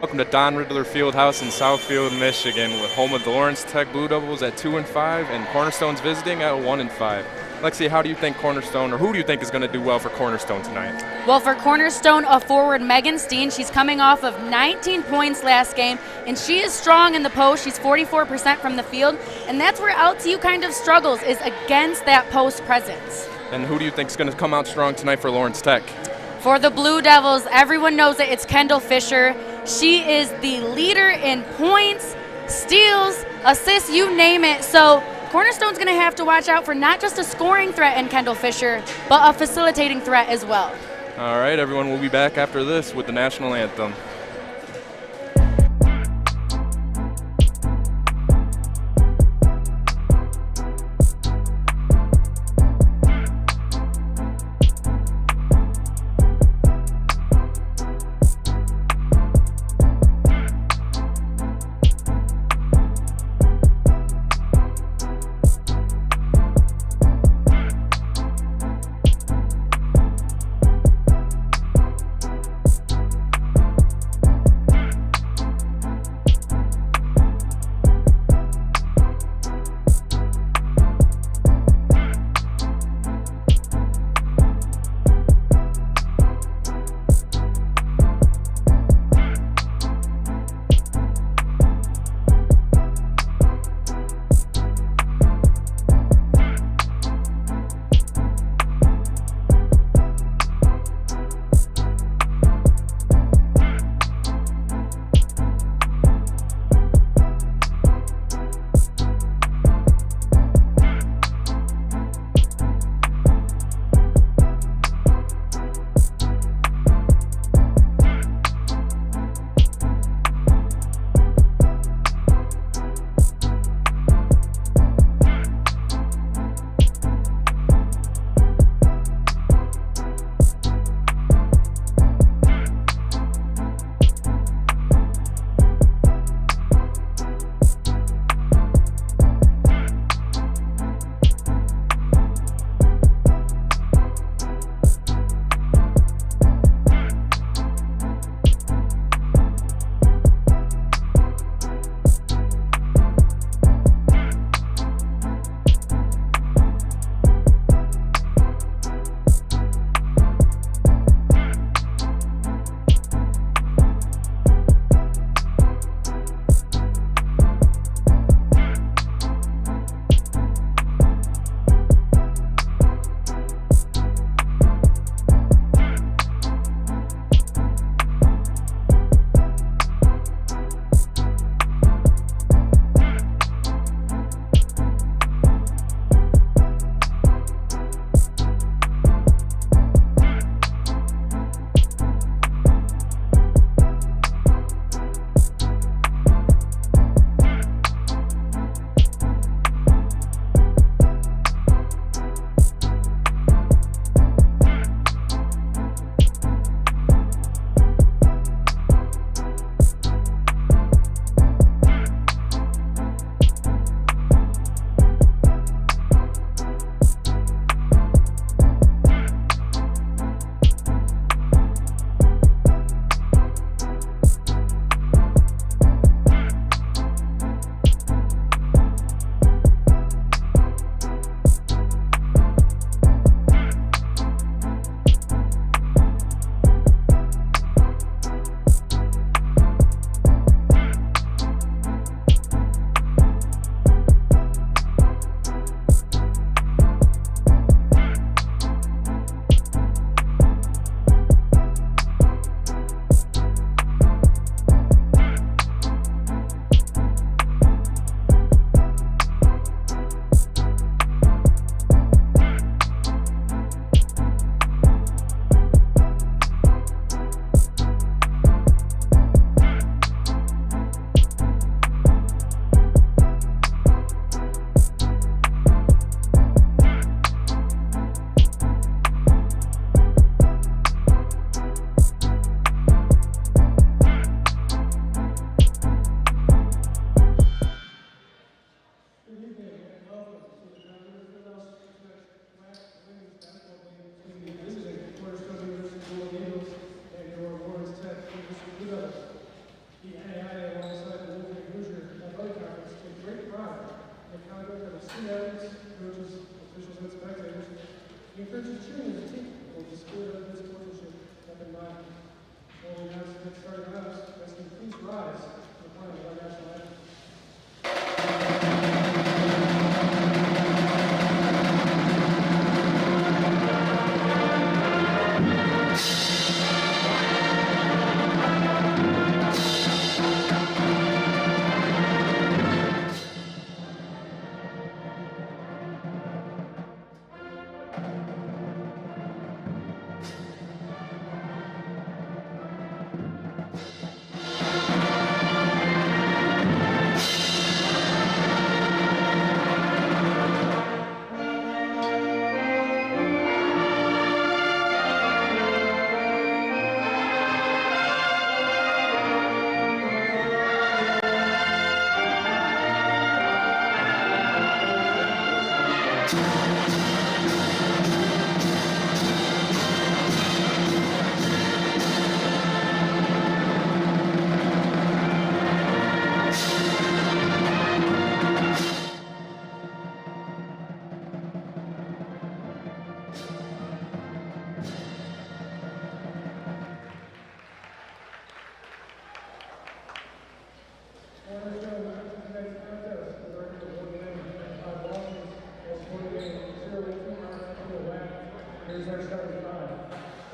Welcome to Don Ridler Field House in Southfield, Michigan, with home of the Lawrence Tech Blue Devils at 2-5 and Cornerstone's visiting at 1-5. Lexi, how do you think Cornerstone, or who do you think is going to do well for Cornerstone tonight? Well, for Cornerstone, a forward, Megan Steen, she's coming off of 19 points last game, and she is strong in the post. She's 44% from the field, and that's where LTU kind of struggles, is against that post presence. And who do you think is going to come out strong tonight for Lawrence Tech? For the Blue Devils, everyone knows it. It's Kendall Fisher. She is the leader in points, steals, assists, you name it. So Cornerstone's going to have to watch out for not just a scoring threat in Kendall Fisher, but a facilitating threat as well. All right, everyone, we'll be back after this with the national anthem.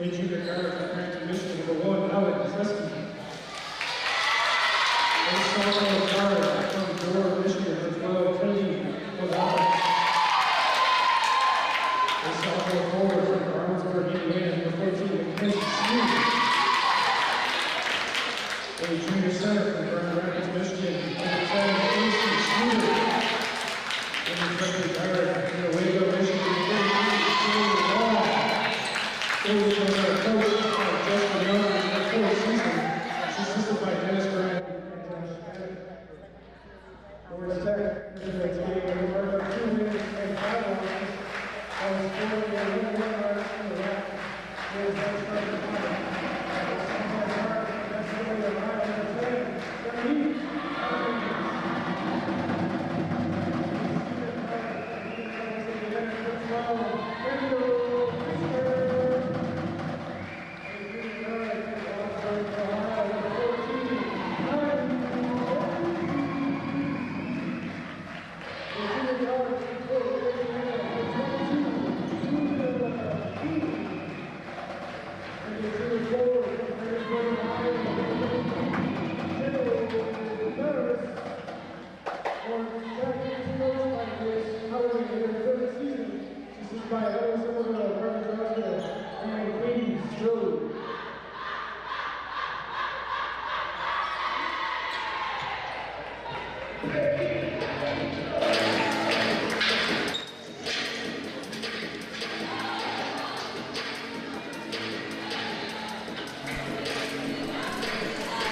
A junior guard from Cranston, Michigan, number 1, Alex Preston. A sophomore guard from Door, Michigan, number 12, Kennedy Gonzalez. A sophomore forward from Arlensburg, Indiana, number 14, Mackenzie Smith. A junior center from Grand Rapids, Michigan, number 7, Casey Schluter. And a freshman guard from Waco, Michigan, 33, Long. Those are our coach, Justin Young, in the fourth season. She's assisted by Dennis Grant and Josh Bennett. Florida Tech, tonight's game, we were up 2 minutes and 5 lines. I was 4 and 1 yard in the left. There's that starting time. That's the way they're riding the play. They're neat.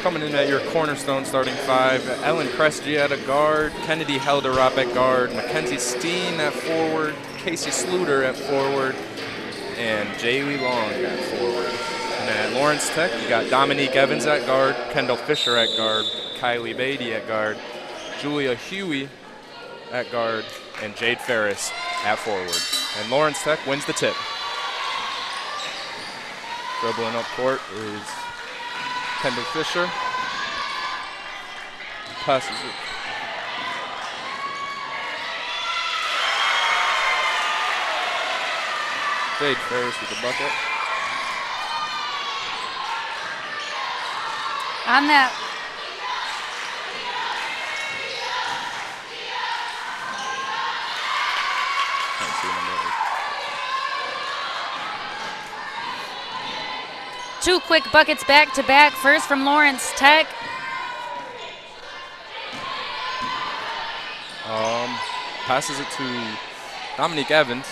Coming in at your Cornerstone starting 5, Ellen Kresge at a guard, Kennedy Helderop at guard, Mackenzie Steen at forward, Casey Sluter at forward, and Jaylee Long at forward. And at Lawrence Tech, you got Dominique Evans at guard, Kendall Fisher at guard, Kylie Beatty at guard, Julia Huey at guard, and Jade Ferris at forward. And Lawrence Tech wins the tip. Dribbling up court is Kendall Fisher. Passes it. Jade Ferris with the bucket. On that. Two quick buckets back to back. First from Lawrence Tech. Passes it to Dominique Evans.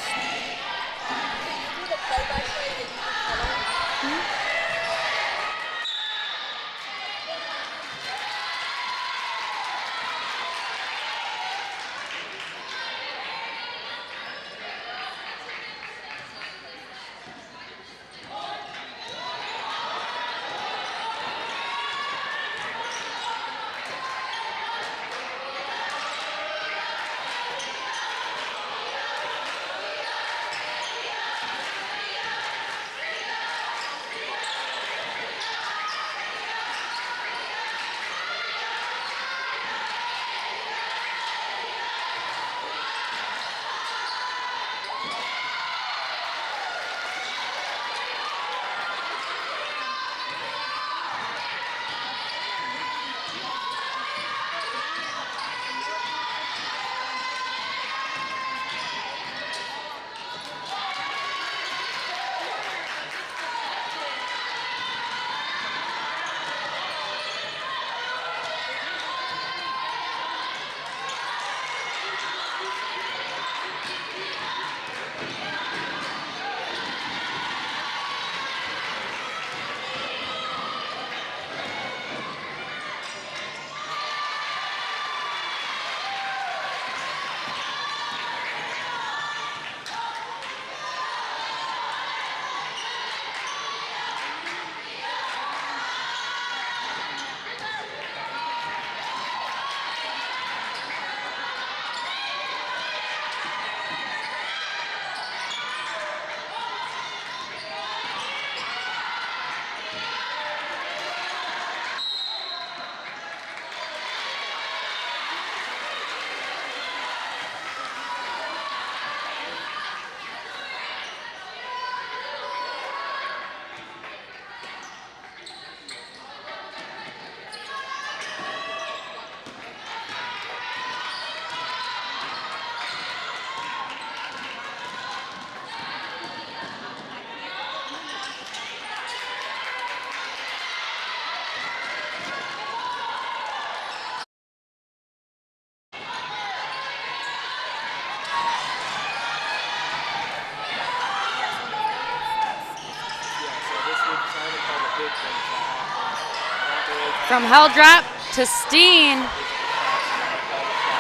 From Heldrop to Steen.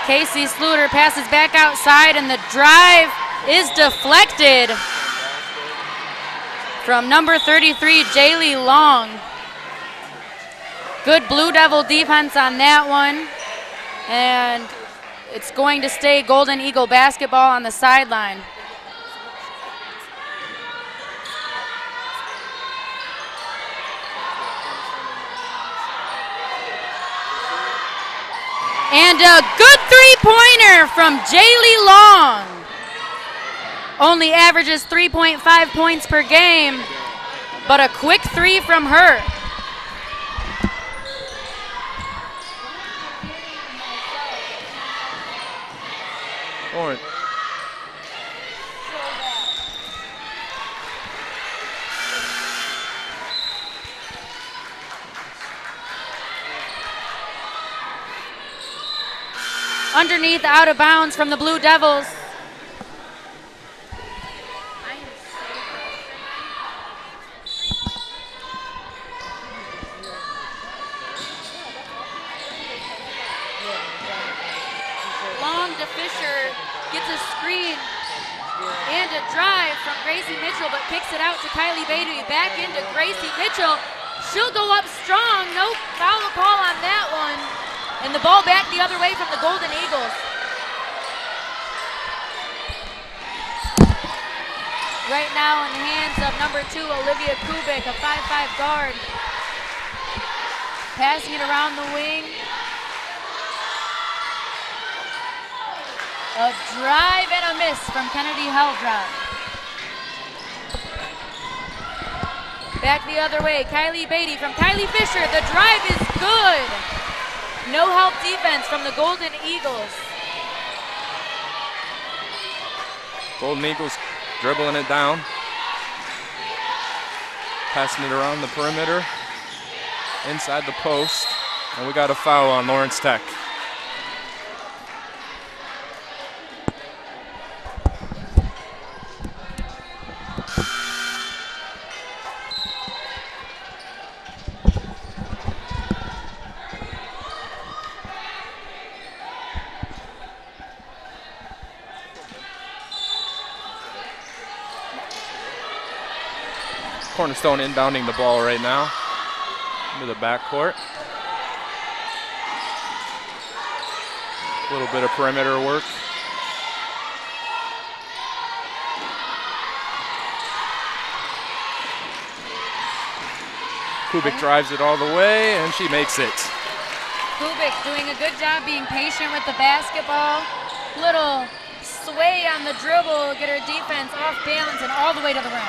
Casey Sluter passes back outside, and the drive is deflected from number 33, Jaylee Long. Good Blue Devil defense on that one. And it's going to stay Golden Eagle basketball on the sideline. And a good three-pointer from Jaylee Long. Only averages 3.5 points per game, but a quick three from her. Lawrence. Underneath, out of bounds from the Blue Devils. Long to Fisher, gets a screen and a drive from Gracie Mitchell, but kicks it out to Kylie Beatty. Back into Gracie Mitchell. She'll go up strong. No foul call on that one. And the ball back the other way from the Golden Eagles. Right now in the hands of number 2, Olivia Kubik, a 5'5" guard. Passing it around the wing. A drive and a miss from Kennedy Heldrop. Back the other way, Kylie Beatty from Kylie Fisher. The drive is good. No help defense from the Golden Eagles. Golden Eagles dribbling it down. Passing it around the perimeter. Inside the post. And we got a foul on Lawrence Tech. Cornerstone inbounding the ball right now into the backcourt. A little bit of perimeter work. Kubik drives it all the way, and she makes it. Kubik doing a good job being patient with the basketball. Little sway on the dribble, get her defense off balance and all the way to the rim.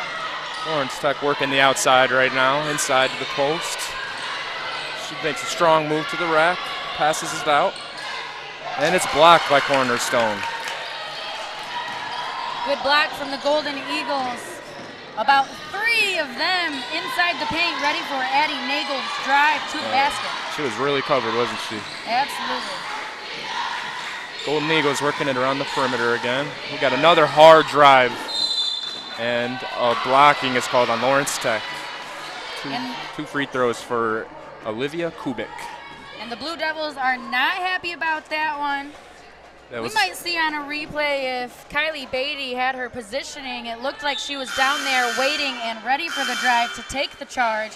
Lawrence Tech working the outside right now, inside the post. She makes a strong move to the rack, passes it out, and it's blocked by Cornerstone. Good block from the Golden Eagles. About 3 of them inside the paint, ready for Addie Nagel's drive to the basket. She was really covered, wasn't she? Absolutely. Golden Eagles working it around the perimeter again. We got another hard drive. And blocking is called on Lawrence Tech. Two free throws for Olivia Kubik. And the Blue Devils are not happy about that one. We might see on a replay if Kylie Beatty had her positioning. It looked like she was down there waiting and ready for the drive to take the charge.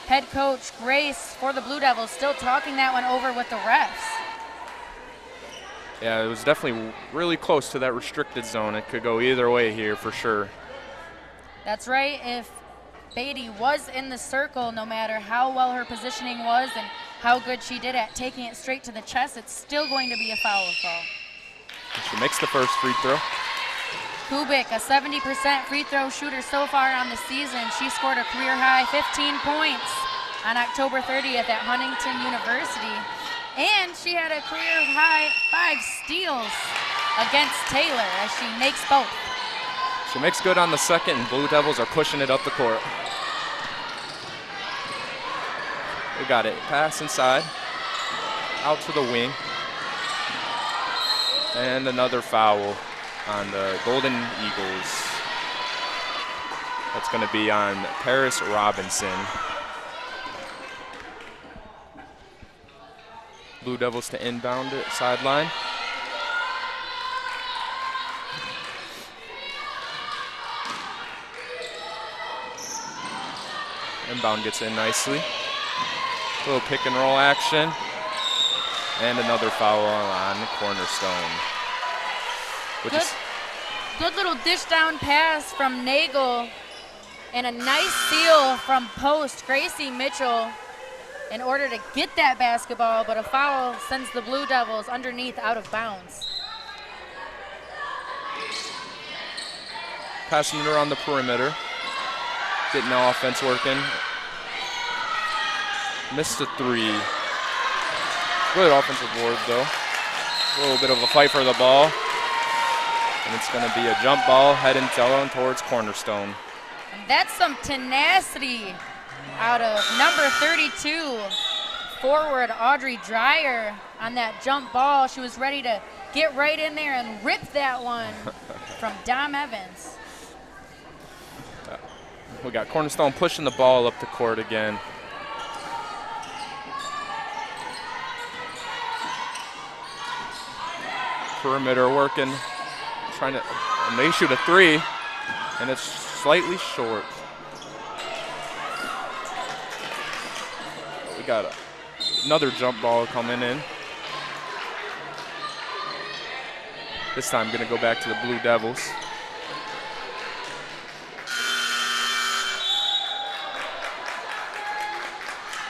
Head coach Grace for the Blue Devils still talking that one over with the refs. Yeah, it was definitely really close to that restricted zone. It could go either way here for sure. That's right. If Beatty was in the circle, no matter how well her positioning was and how good she did at taking it straight to the chest, it's still going to be a foul call. She makes the first free throw. Kubik, a 70% free throw shooter so far on the season. She scored a career high 15 points on October 30th at Huntington University. And she had a career high 5 steals against Taylor as she makes both. She makes good on the second, and Blue Devils are pushing it up the court. We got it. Pass inside. Out to the wing. And another foul on the Golden Eagles. That's going to be on Paris Robinson. Blue Devils to inbound it, sideline. Inbound gets in nicely. A little pick and roll action. And another foul on Cornerstone. Good little dish down pass from Nagel. And a nice steal from post Gracie Mitchell in order to get that basketball, but a foul sends the Blue Devils underneath out of bounds. Passing it around the perimeter. Getting the offense working. Missed a three. Good offensive board though. A little bit of a fight for the ball. And it's going to be a jump ball heading towards Cornerstone. And that's some tenacity out of number 32, forward Audrey Dreyer on that jump ball. She was ready to get right in there and rip that one from Dom Evans. We got Cornerstone pushing the ball up the court again. Perimeter working, and they shoot a three, and it's slightly short. We got another jump ball coming in. This time gonna go back to the Blue Devils.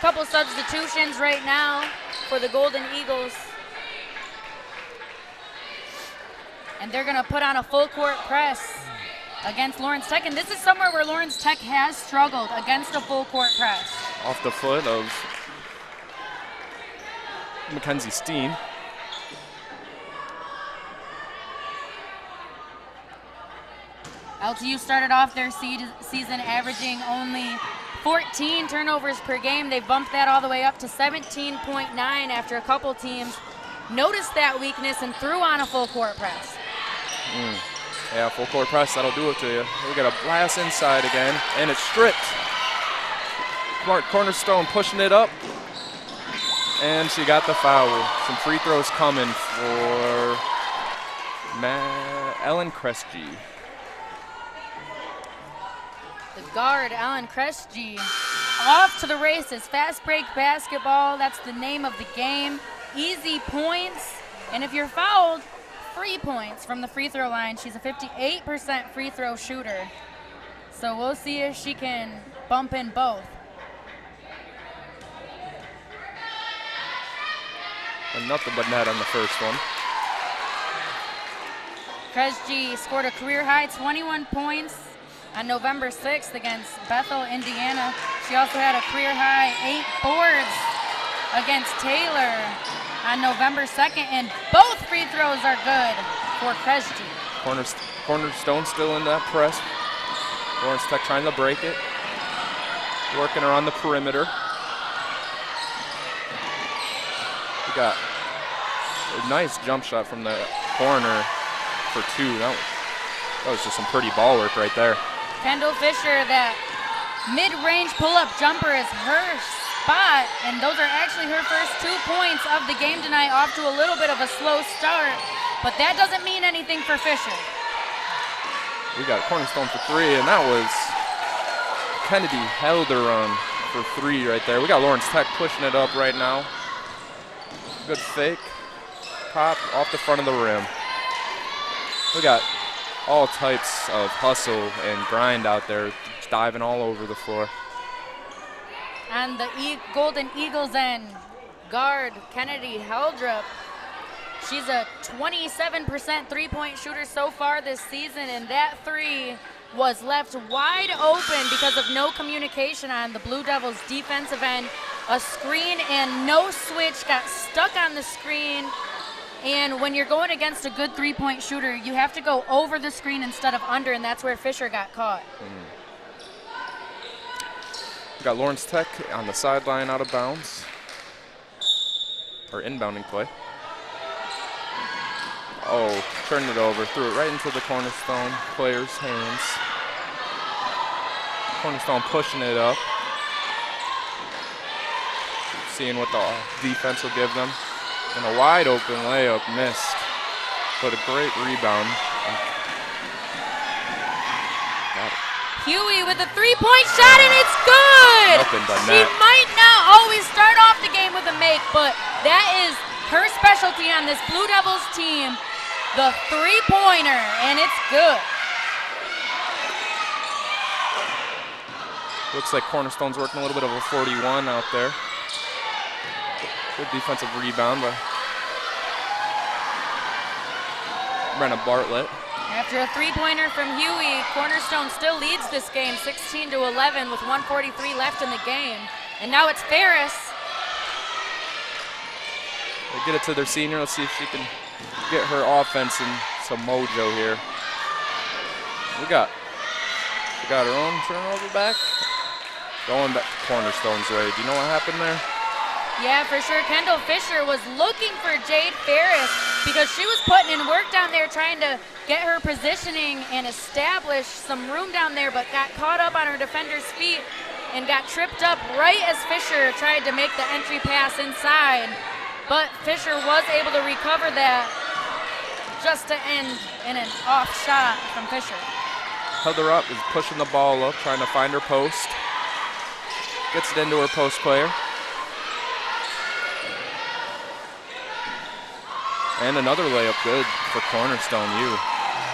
Couple substitutions right now for the Golden Eagles. And they're going to put on a full court press against Lawrence Tech. And this is somewhere where Lawrence Tech has struggled against a full court press. Off the foot of Mackenzie Steen. LTU started off their season averaging only 14 turnovers per game. They bumped that all the way up to 17.9 after a couple teams noticed that weakness and threw on a full court press. Yeah, full court press, that'll do it to you. We got a blast inside again, and it's stripped. Cornerstone pushing it up, and she got the foul. Some free throws coming for Ellen Kresge. The guard, Ellen Kresge, off to the races. Fast break basketball, that's the name of the game. Easy points, and if you're fouled, free points from the free throw line. She's a 58% free throw shooter. So we'll see if she can bump in both. And nothing but net on the first one. Kresge scored a career high 21 points on November 6th against Bethel, Indiana. She also had a career high 8 boards against Taylor on November 2nd, and both free throws are good for Kresge. Cornerstone still in that press. Lawrence Tech trying to break it. Working around the perimeter. We got a nice jump shot from the corner for two. That was just some pretty ball work right there. Kendall Fisher, that mid-range pull-up jumper is her spot, and those are actually her first 2 points of the game tonight, off to a little bit of a slow start, but that doesn't mean anything for Fisher. We got Cornerstone for three, and that was Kennedy Helderon for three right there. We got Lawrence Tech pushing it up right now. Good fake. Pop off the front of the rim. We got all types of hustle and grind out there, diving all over the floor. And the Golden Eagles end, guard Kennedy Heldrup. She's a 27% three-point shooter so far this season, and that three was left wide open because of no communication on the Blue Devils' defensive end. A screen and no switch got stuck on the screen. And when you're going against a good three-point shooter, you have to go over the screen instead of under, and that's where Fisher got caught. We got Lawrence Tech on the sideline out of bounds. Or inbounding play. Oh, turned it over, threw it right into the Cornerstone players' hands. Cornerstone pushing it up. Seeing what the defense will give them. And a wide open layup missed, but a great rebound. Got it. Huey with a three-point shot, and it's good! Nothing but She net. might not always start off the game with a make, but that is her specialty on this Blue Devils team, the three-pointer, and it's good. Looks like Cornerstone's working a little bit of a 41 out there. Good defensive rebound by Brenna Bartlett. After a three-pointer from Huey, Cornerstone still leads this game 16-11 with 1:43 left in the game. And now it's Ferris. They get it to their senior. Let's see if she can get her offense in some mojo here. We got her own turnover back. Going back to Cornerstone's way. Do you know what happened there? Yeah, for sure. Kendall Fisher was looking for Jade Ferris because she was putting in work down there trying to get her positioning and establish some room down there, but got caught up on her defender's feet and got tripped up right as Fisher tried to make the entry pass inside. But Fisher was able to recover that just to end in an off shot from Fisher. Heather up is pushing the ball up, trying to find her post. Gets it into her post player. And another layup good for Cornerstone U.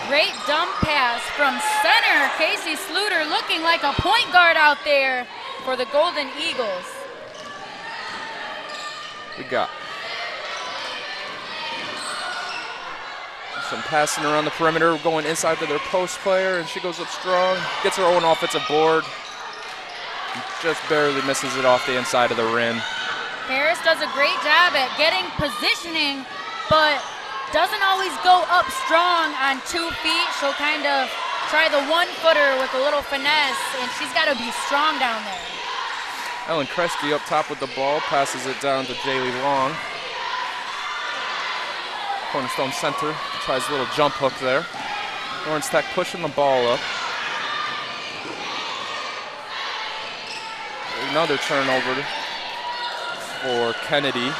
Great dump pass from center. Casey Sluter looking like a point guard out there for the Golden Eagles. We got some passing around the perimeter, going inside to their post player, and she goes up strong, gets her own offensive board, just barely misses it off the inside of the rim. Harris does a great job at getting positioning, but doesn't always go up strong on 2 feet. She'll kind of try the one-footer with a little finesse, and she's got to be strong down there. Ellen Kresge up top with the ball, passes it down to Jaylee Long. Cornerstone center tries a little jump hook there. Lawrence Tech pushing the ball up. Another turnover for Kennedy.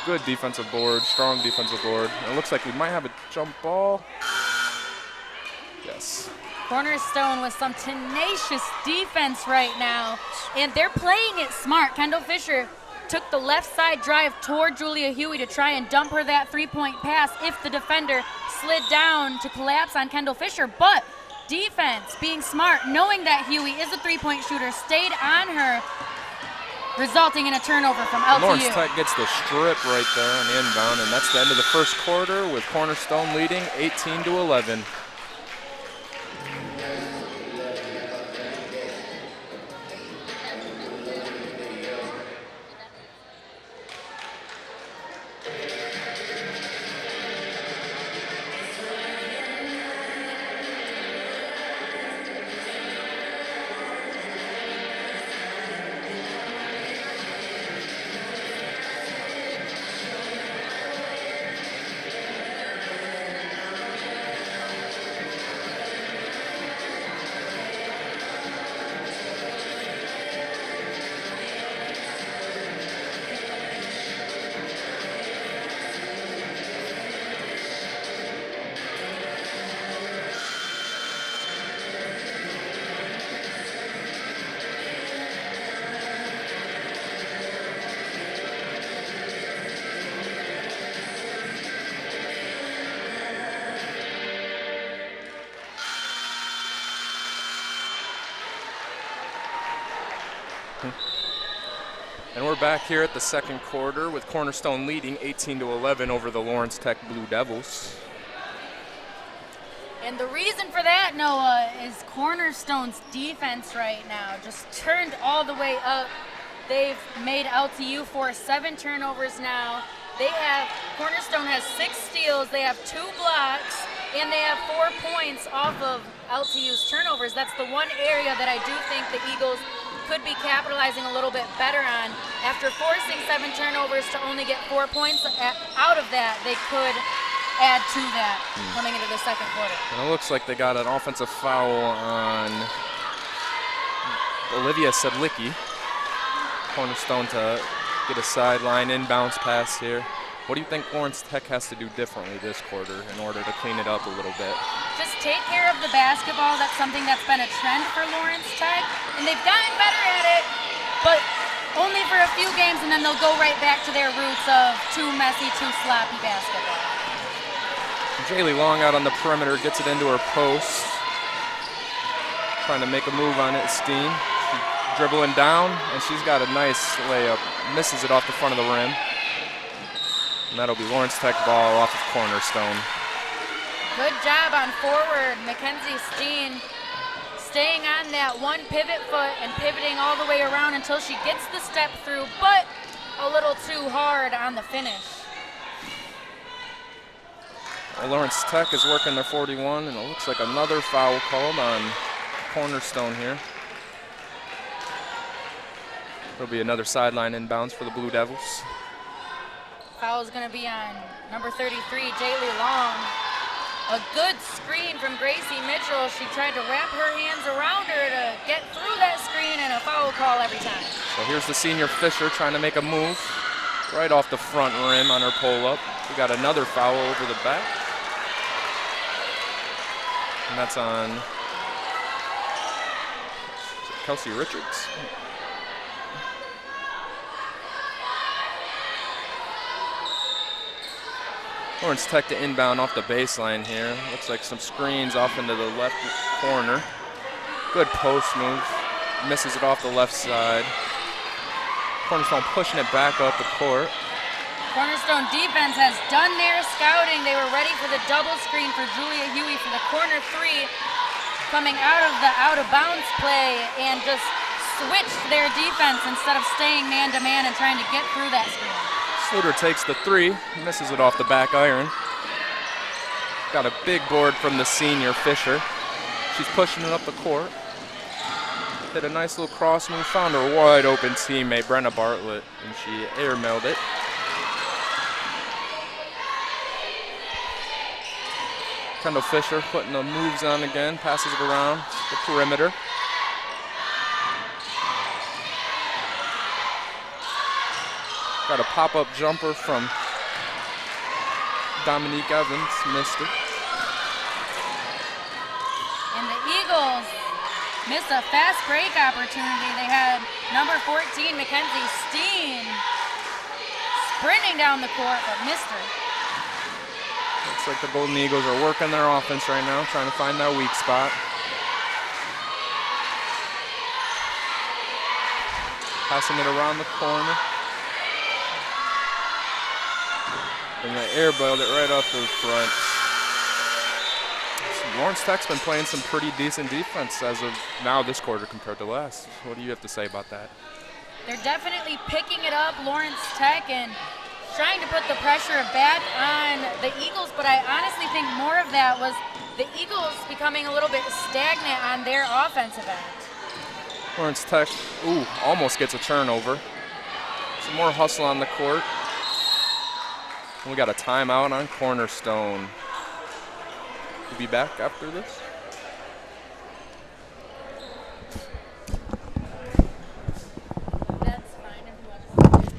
Good defensive board, strong defensive board. It looks like we might have a jump ball. Yes. Cornerstone with some tenacious defense right now, and they're playing it smart. Kendall Fisher took the left side drive toward Julia Huey to try and dump her that three-point pass if the defender slid down to collapse on Kendall Fisher, but defense, being smart, knowing that Huey is a three-point shooter, stayed on her, resulting in a turnover from LTU. Lawrence Tech gets the strip right there on the inbound, and that's the end of the first quarter with Cornerstone leading 18-11. And we're back here at the second quarter with Cornerstone leading 18-11 over the Lawrence Tech Blue Devils. And the reason for that, Noah, is Cornerstone's defense right now just turned all the way up. They've made LTU force 7 turnovers now. Cornerstone has 6 steals, they have 2 blocks, and they have 4 points off of LTU's turnovers. That's the one area that I do think the Eagles could be capitalizing a little bit better on. After forcing 7 turnovers to only get 4 points out of that, they could add to that coming into the second quarter. And it looks like they got an offensive foul on Olivia Sedlicki. Cornerstone to get a sideline inbounds pass here. What do you think Lawrence Tech has to do differently this quarter in order to clean it up a little bit? Just take care of the basketball. That's something that's been a trend for Lawrence Tech, and they've gotten better at it, but only for a few games, and then they'll go right back to their roots of too messy, too sloppy basketball. Jaylee Long out on the perimeter, gets it into her post. Trying to make a move on it, Steen. Dribbling down, and she's got a nice layup. Misses it off the front of the rim. And that'll be Lawrence Tech ball off of Cornerstone. Good job on forward. Mackenzie Steen staying on that one pivot foot and pivoting all the way around until she gets the step through, but a little too hard on the finish. Well, Lawrence Tech is working their 41, and it looks like another foul called on Cornerstone here. There'll be another sideline inbounds for the Blue Devils. Foul is going to be on number 33, Jaylee Long. A good screen from Gracie Mitchell. She tried to wrap her hands around her to get through that screen, and a foul call every time. So here's the senior Fisher trying to make a move right off the front rim on her pull-up. We got another foul over the back. And that's on Kelsey Richards. Lawrence Tech to inbound off the baseline here. Looks like some screens off into the left corner. Good post move. Misses it off the left side. Cornerstone pushing it back up the court. Cornerstone defense has done their scouting. They were ready for the double screen for Julia Huey for the corner three. Coming out of the out-of-bounds play and just switched their defense instead of staying man-to-man and trying to get through that screen. Sluter takes the three, misses it off the back iron. Got a big board from the senior Fisher. She's pushing it up the court. Hit a nice little cross move, found her wide open teammate, Brenna Bartlett, and she airmailed it. Kendall Fisher putting the moves on again, passes it around the perimeter. Got a pop-up jumper from Dominique Evans, missed it. And the Eagles missed a fast break opportunity. They had number 14, Mackenzie Steen, sprinting down the court, but missed her. Looks like the Golden Eagles are working their offense right now, trying to find that weak spot. Passing it around the corner. And they airbailed it right off the front. Lawrence Tech's been playing some pretty decent defense as of now this quarter compared to last. What do you have to say about that? They're definitely picking it up, Lawrence Tech, and trying to put the pressure back on the Eagles, but I honestly think more of that was the Eagles becoming a little bit stagnant on their offensive end. Lawrence Tech, almost gets a turnover. Some more hustle on the court. And we got a timeout on Cornerstone. We'll be back after this. That's fine if you want to.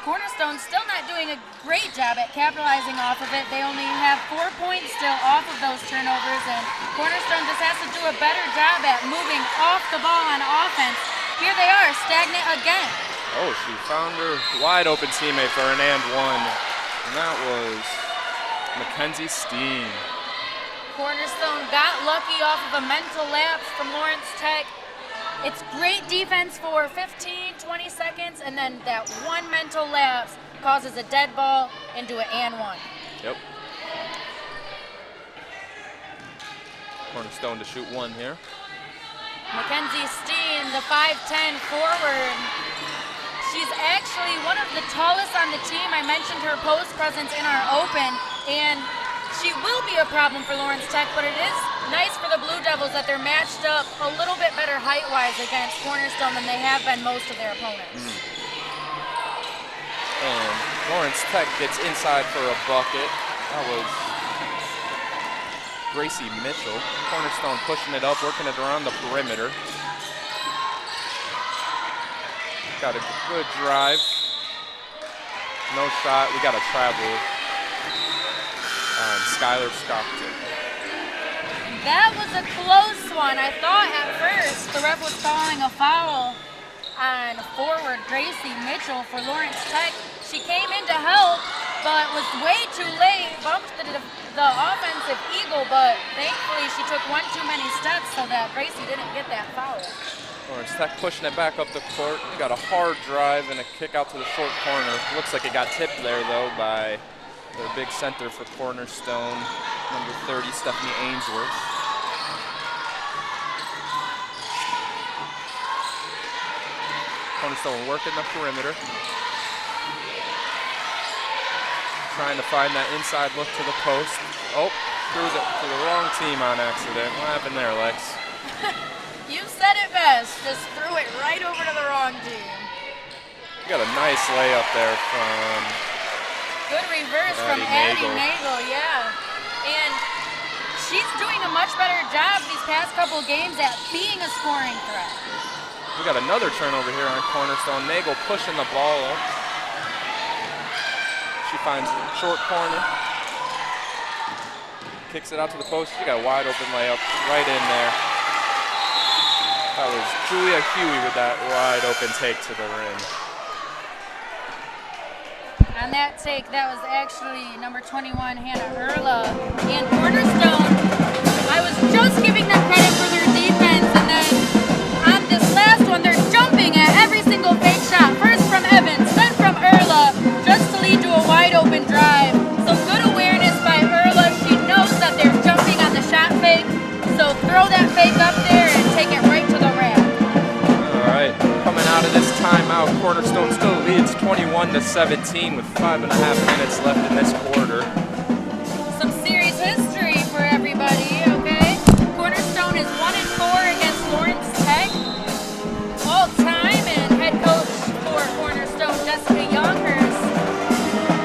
Cornerstone still not doing a great job at capitalizing off of it. They only have 4 points still off of those turnovers, and Cornerstone just has to do a better job at moving off the ball on offense. Here they are, stagnant again. Oh, she found her wide open teammate for an and one. And that was Mackenzie Steen. Cornerstone got lucky off of a mental lapse from Lawrence Tech. It's great defense for 15, 20 seconds, and then that one mental lapse causes a dead ball into an and one. Yep. Cornerstone to shoot one here. Mackenzie Steen, the 5'10 forward. She's actually one of the tallest on the team. I mentioned her post presence in our open, and she will be a problem for Lawrence Tech, but it is nice for the Blue Devils that they're matched up a little bit better height-wise against Cornerstone than they have been most of their opponents. And Lawrence Tech gets inside for a bucket. That was Gracie Mitchell. Cornerstone pushing it up, working it around the perimeter. Got a good drive. No shot. We got a travel. Skylar Stockton. That was a close one. I thought at first the ref was calling a foul on forward Gracie Mitchell for Lawrence Tech. She came in to help, but was way too late, bumped the offensive eagle, but thankfully she took one too many steps so that Gracie didn't get that foul. Lawrence Tech pushing it back up the court. Got a hard drive and a kick out to the short corner. Looks like it got tipped there, though, by their big center for Cornerstone, number 30, Stephanie Ainsworth. Cornerstone working the perimeter. Trying to find that inside look to the post. Oh, threw it to the wrong team on accident. What happened there, Lex? You said it best. Just threw it right over to the wrong team. We got a nice layup there from good reverse from Addie Nagel, yeah. And she's doing a much better job these past couple games at being a scoring threat. We got another turnover here on Cornerstone. Nagel pushing the ball up. She finds the short corner. Kicks it out to the post. She got a wide open layup right in there. That was Julia Huey with that wide open take to the rim. On that take, that was actually number 21, Hannah Erla. And Cornerstone, I was just giving them credit for their defense, and then on this last one, they're jumping at every single fake shot. First from Evans, then from Erla, just to lead to a wide open drive. Some good awareness by Erla. She knows that they're jumping on the shot fake, so throw that fake up there and take it right to the rack. All right, coming out of this timeout, Cornerstone still leads 21-17 with 5.5 minutes left in this quarter. Some serious history for everybody, okay? Cornerstone is 1-4 against Lawrence Tech all time, and head coach for Cornerstone, Jessica Younghurst.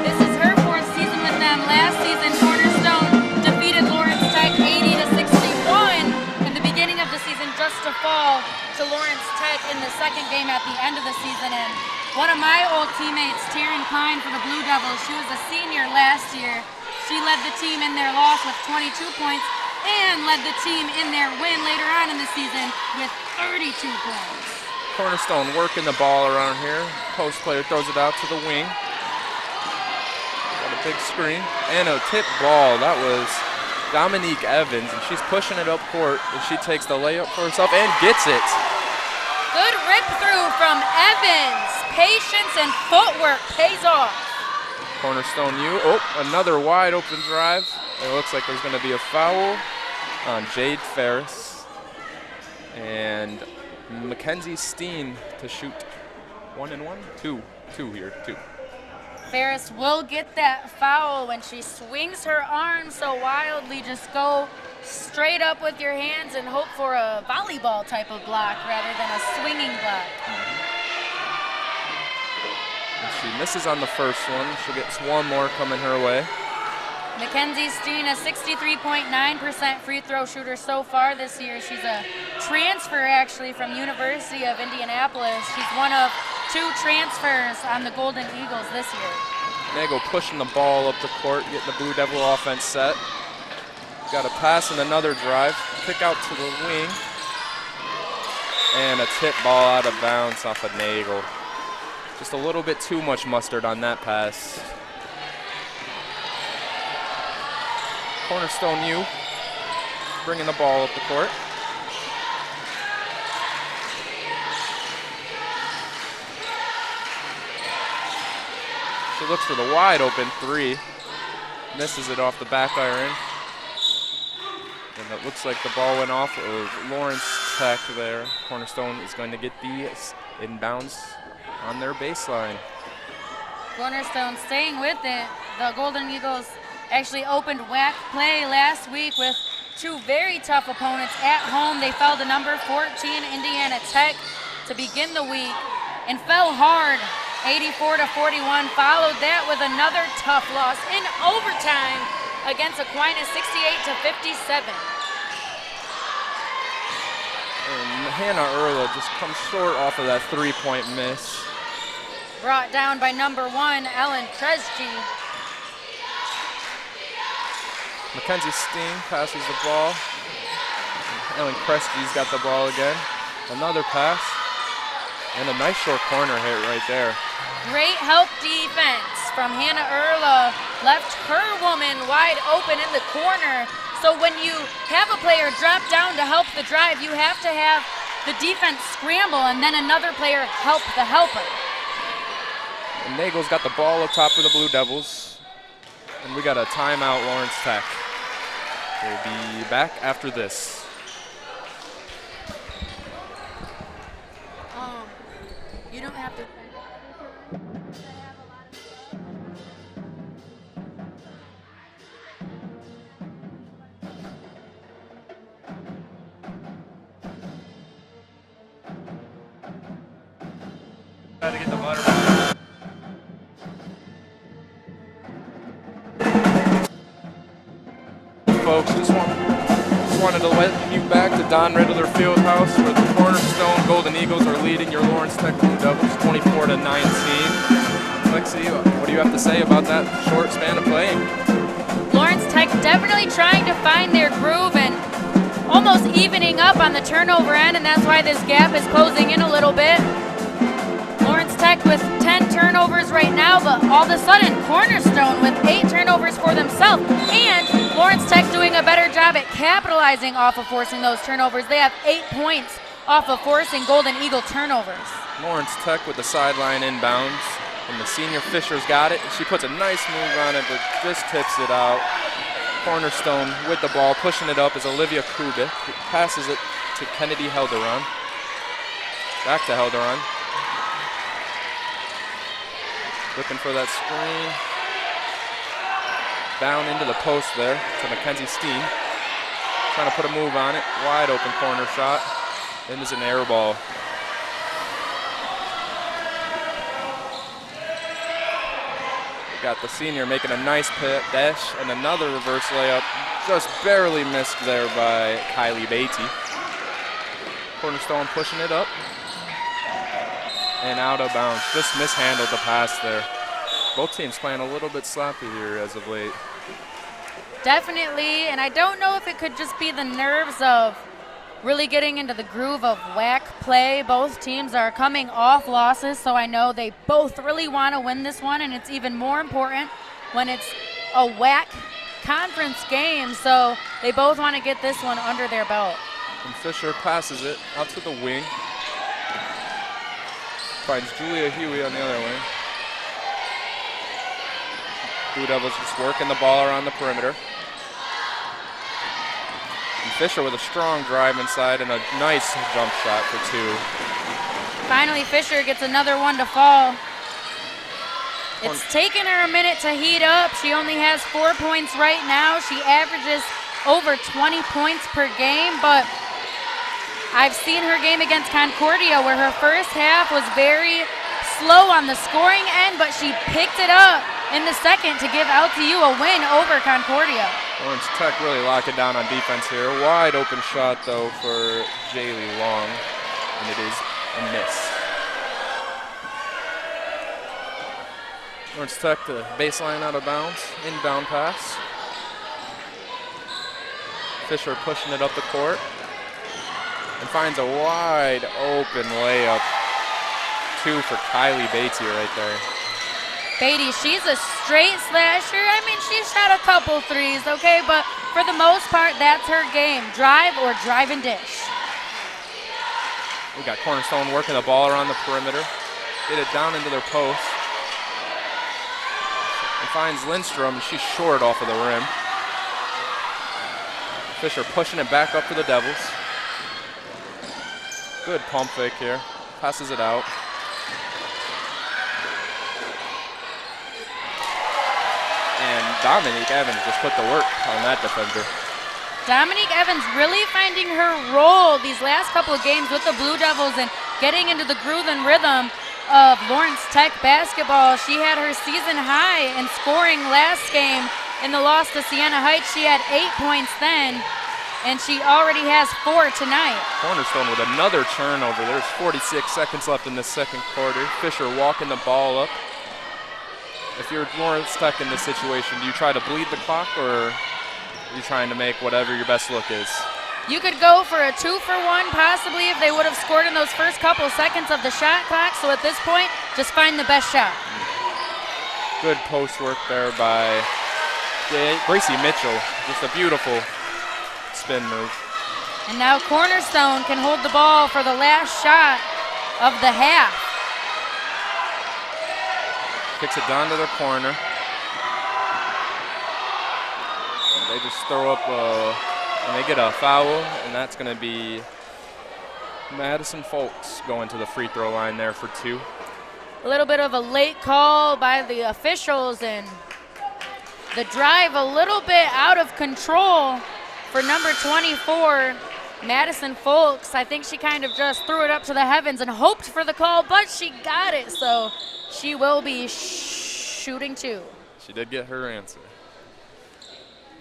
This is her 4th season with them. Last season, Cornerstone defeated Lawrence Tech 80-61 in the beginning of the season, just to fall to Lawrence Tech in the second game at the end of the season. And one of my old teammates, Taryn Klein for the Blue Devils, she was a senior last year. She led the team in their loss with 22 points and led the team in their win later on in the season with 32 points. Cornerstone working the ball around here. Post player throws it out to the wing. Got a big screen and a tip ball. That was Dominique Evans, and she's pushing it up court, and she takes the layup for herself and gets it. Good rip through from Evans. Patience and footwork pays off. Cornerstone U. Oh, another wide open drive. It looks like there's going to be a foul on Jade Ferris. And Mackenzie Steen to shoot 1 and 1? 2 here. Ferris will get that foul when she swings her arm so wildly. Just go straight up with your hands and hope for a volleyball type of block rather than a swinging block. And she misses on the first one. She'll get one more coming her way. Mackenzie Steen, a 63.9% free throw shooter so far this year. She's a transfer actually from University of Indianapolis. She's one of 2 transfers on the Golden Eagles this year. Nagel pushing the ball up the court, getting the Blue Devil offense set. Got a pass and another drive. Kick out to the wing. And a tip ball out of bounds off of Nagel. Just a little bit too much mustard on that pass. Cornerstone U bringing the ball up the court. She looks for the wide open three. Misses it off the back iron. And it looks like the ball went off of Lawrence Tech there. Cornerstone is going to get the inbounds on their baseline. Cornerstone staying with it. The Golden Eagles actually opened WAC play last week with two very tough opponents at home. They fell to number 14 Indiana Tech to begin the week and fell hard, 84-41. Followed that with another tough loss in overtime against Aquinas, 68-57. And Hannah Erla just comes short off of that three-point miss. Brought down by number 1, Ellen Kresge. Mackenzie Steen passes the ball. Ellen Kresge's got the ball again. Another pass. And a nice short corner hit right there. Great help defense from Hannah Erla. Left her woman wide open in the corner. So when you have a player drop down to help the drive, you have to have the defense scramble and then another player help the helper. And Nagel's got the ball up top for the Blue Devils. And we got a timeout, Lawrence Tech. We'll be back after this. You don't have to. Got to get the butter. Folks, just wanted to let you back to Don Ridler Field House where the Cornerstone Golden Eagles are leading your Lawrence Tech Blue Devils 24-19. Lexi, what do you have to say about that short span of playing? Lawrence Tech definitely trying to find their groove and almost evening up on the turnover end, and that's why this gap is closing in a little bit. Lawrence Tech with 10 turnovers right now, but all of a sudden Cornerstone with 8 turnovers for themselves, and Lawrence Tech doing a better job at capitalizing off of forcing those turnovers. They have 8 points off of forcing Golden Eagle turnovers. Lawrence Tech with the sideline inbounds, and the senior Fisher's got it. She puts a nice move on it, but just tips it out. Cornerstone with the ball, pushing it up is Olivia Kubik, who passes it to Kennedy Helderon. Back to Helderon. Looking for that screen. Down into the post there to Mackenzie Steen. Trying to put a move on it. Wide open corner shot. And there's an air ball. Got the senior making a nice dash and another reverse layup. Just barely missed there by Kylie Beatty. Cornerstone pushing it up. And out of bounds. Just mishandled the pass there. Both teams playing a little bit sloppy here as of late. Definitely, and I don't know if it could just be the nerves of really getting into the groove of WAC play. Both teams are coming off losses, so I know they both really want to win this one, and it's even more important when it's a WAC conference game, so they both want to get this one under their belt. And Fisher passes it out to the wing. Finds Julia Huey on the other wing. Blue Devils just working the ball around the perimeter. And Fisher with a strong drive inside and a nice jump shot for 2. Finally, Fisher gets another one to fall. It's taken her a minute to heat up. She only has 4 points right now. She averages over 20 points per game, but I've seen her game against Concordia where her first half was very slow on the scoring end, but she picked it up in the second to give LTU a win over Concordia. Lawrence Tech really locking down on defense here. Wide open shot, though, for Jaylee Long, and it is a miss. Lawrence Tech, the baseline out of bounds, inbound pass. Fisher pushing it up the court and finds a wide open layup. 2 for Kylie Beatty right there. Beatty, she's a straight slasher. I mean, she shot a couple threes, okay? But for the most part, that's her game. Drive or drive and dish. We got Cornerstone working the ball around the perimeter. Get it down into their post. And finds Lindstrom. She's short off of the rim. Fisher pushing it back up for the Devils. Good pump fake here. Passes it out. And Dominique Evans just put the work on that defender. Dominique Evans really finding her role these last couple of games with the Blue Devils and getting into the groove and rhythm of Lawrence Tech basketball. She had her season high in scoring last game in the loss to Siena Heights. She had 8 points then, and she already has 4 tonight. Cornerstone with another turnover. There's 46 seconds left in the second quarter. Fisher walking the ball up. If you're Lawrence Tech in this situation, do you try to bleed the clock, or are you trying to make whatever your best look is? You could go for a 2-for-1 possibly if they would have scored in those first couple seconds of the shot clock. So at this point, just find the best shot. Good post work there by Gracie Mitchell. Just a beautiful spin move. And now Cornerstone can hold the ball for the last shot of the half. Kicks it down to the corner. And they just throw up and they get a foul, and that's going to be Madison Folks going to the free throw line there for 2. A little bit of a late call by the officials, and the drive a little bit out of control for number 24, Madison Folks. I think she kind of just threw it up to the heavens and hoped for the call, but she got it, so she will be shooting 2. She did get her answer.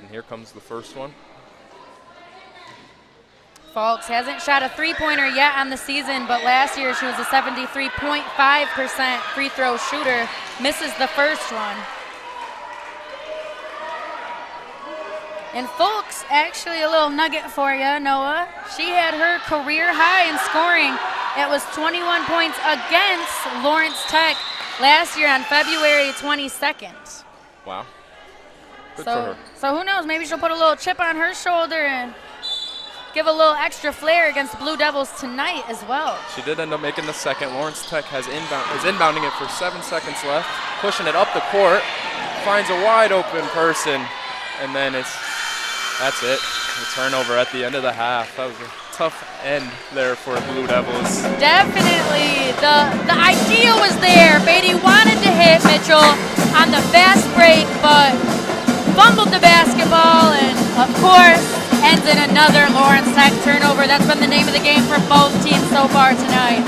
And here comes the first one. Folks hasn't shot a three-pointer yet on the season, but last year she was a 73.5% free throw shooter. Misses the first one. And Folks, actually a little nugget for you, Noah. She had her career high in scoring. It was 21 points against Lawrence Tech last year on February 22nd. Wow. Good for her. So who knows? Maybe she'll put a little chip on her shoulder and give a little extra flair against the Blue Devils tonight as well. She did end up making the second. Lawrence Tech is inbounding it for 7 seconds left, pushing it up the court, finds a wide open person, and then that's it. The turnover at the end of the half. That was a tough end there for Blue Devils. Definitely. The idea was there. Beatty wanted to hit Mitchell on the fast break, but fumbled the basketball, and of course ends in another Lawrence Tech turnover. That's been the name of the game for both teams so far tonight.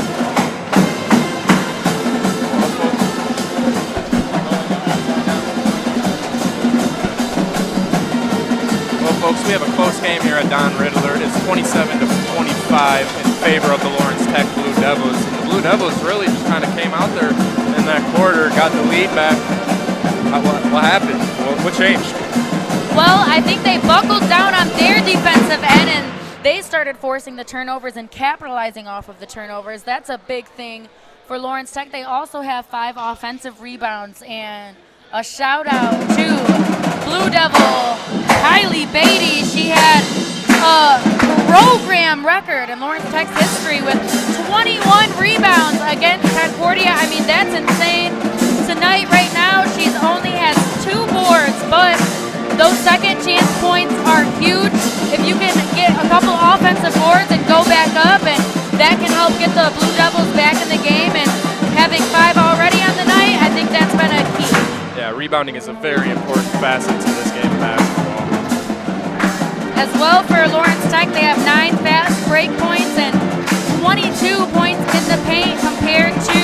Well, folks, we have a close game here at Don Ridler. It's 27-25 in favor of the Lawrence Tech Blue Devils. And the Blue Devils really just kind of came out there in that quarter, got the lead back. What happened? What changed? Well, I think they buckled down on their defensive end, and they started forcing the turnovers and capitalizing off of the turnovers. That's a big thing for Lawrence Tech. They also have 5 offensive rebounds, and a shout out to Blue Devil Kylie Beatty. She had a program record in Lawrence Tech's history with 21 rebounds against Concordia. I mean, that's insane. Tonight, right now, she's only has 2 boards, but those second chance points are huge. If you can get a couple offensive boards and go back up, and that can help get the Blue Devils back in the game, and having 5 already on the night, I think that's been a key. Yeah, rebounding is a very important facet to this game of basketball. As well for Lawrence Tech, they have 9 fast break points and 22 points in the paint compared to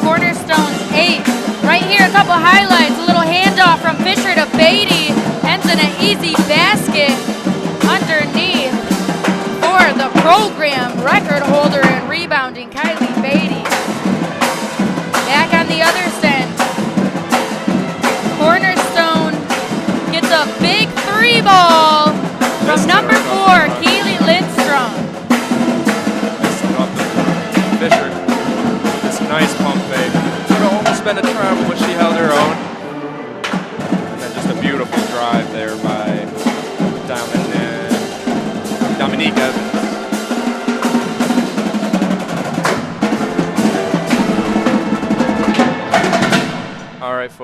Cornerstone's 8. Right here, a couple highlights. A little handoff from Fisher to Beatty. Ends in an easy basket underneath for the program record holder in rebounding, Kylie Beatty. Back on the other end, Cornerstone gets a big 3 ball from number 4, Keely Lindstrom. Fisher, this nice pump fake. Could have almost been a travel, but she held her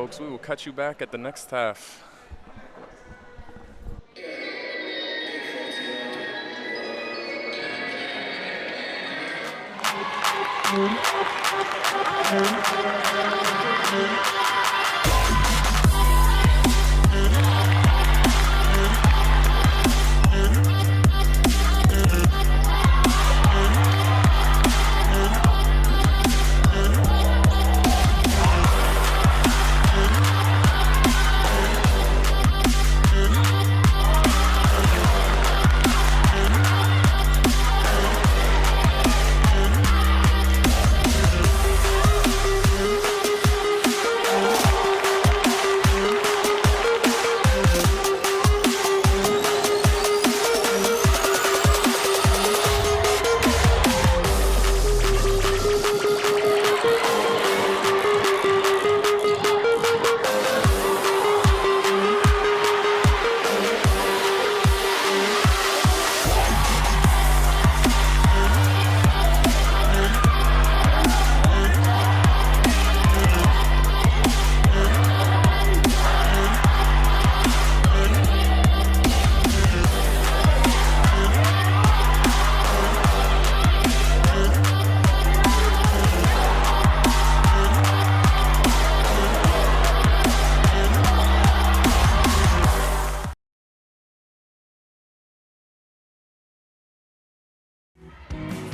folks. We will catch you back at the next half.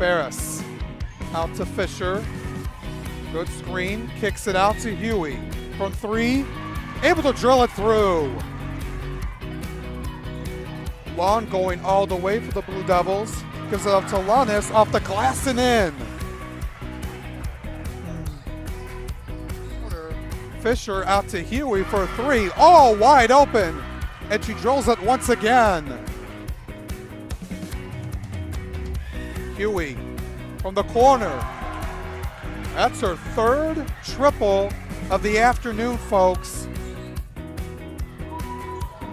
Ferris out to Fisher. Good screen, kicks it out to Huey. From 3, able to drill it through. Lon going all the way for the Blue Devils. Gives it up to Lannis off the glass and in. Fisher out to Huey for 3, all wide open. And she drills it once again. Huey from the corner. That's her 3rd triple of the afternoon, folks.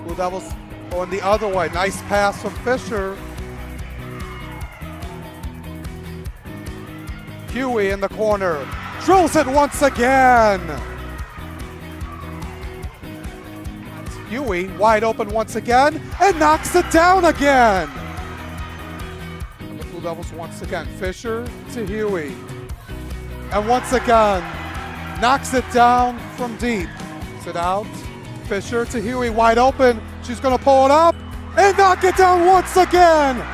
Blue Devils going the other way. Nice pass from Fisher. Huey in the corner. Drills it once again. Huey wide open once again and knocks it down again. Devils once again. Fisher to Huey. And once again, knocks it down from deep. Sit out. Fisher to Huey, wide open. She's going to pull it up and knock it down once again.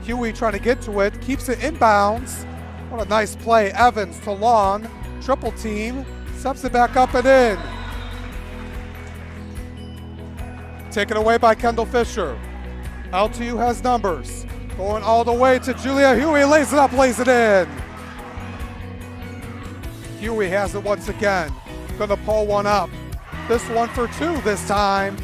Huey trying to get to it, keeps it inbounds. What a nice play. Evans to Long. Triple team. Steps it back up and in. Taken away by Kendall Fisher. LTU has numbers. Going all the way to Julia Huey, lays it up, lays it in. Huey has it once again. Gonna pull one up. This one for 2 this time.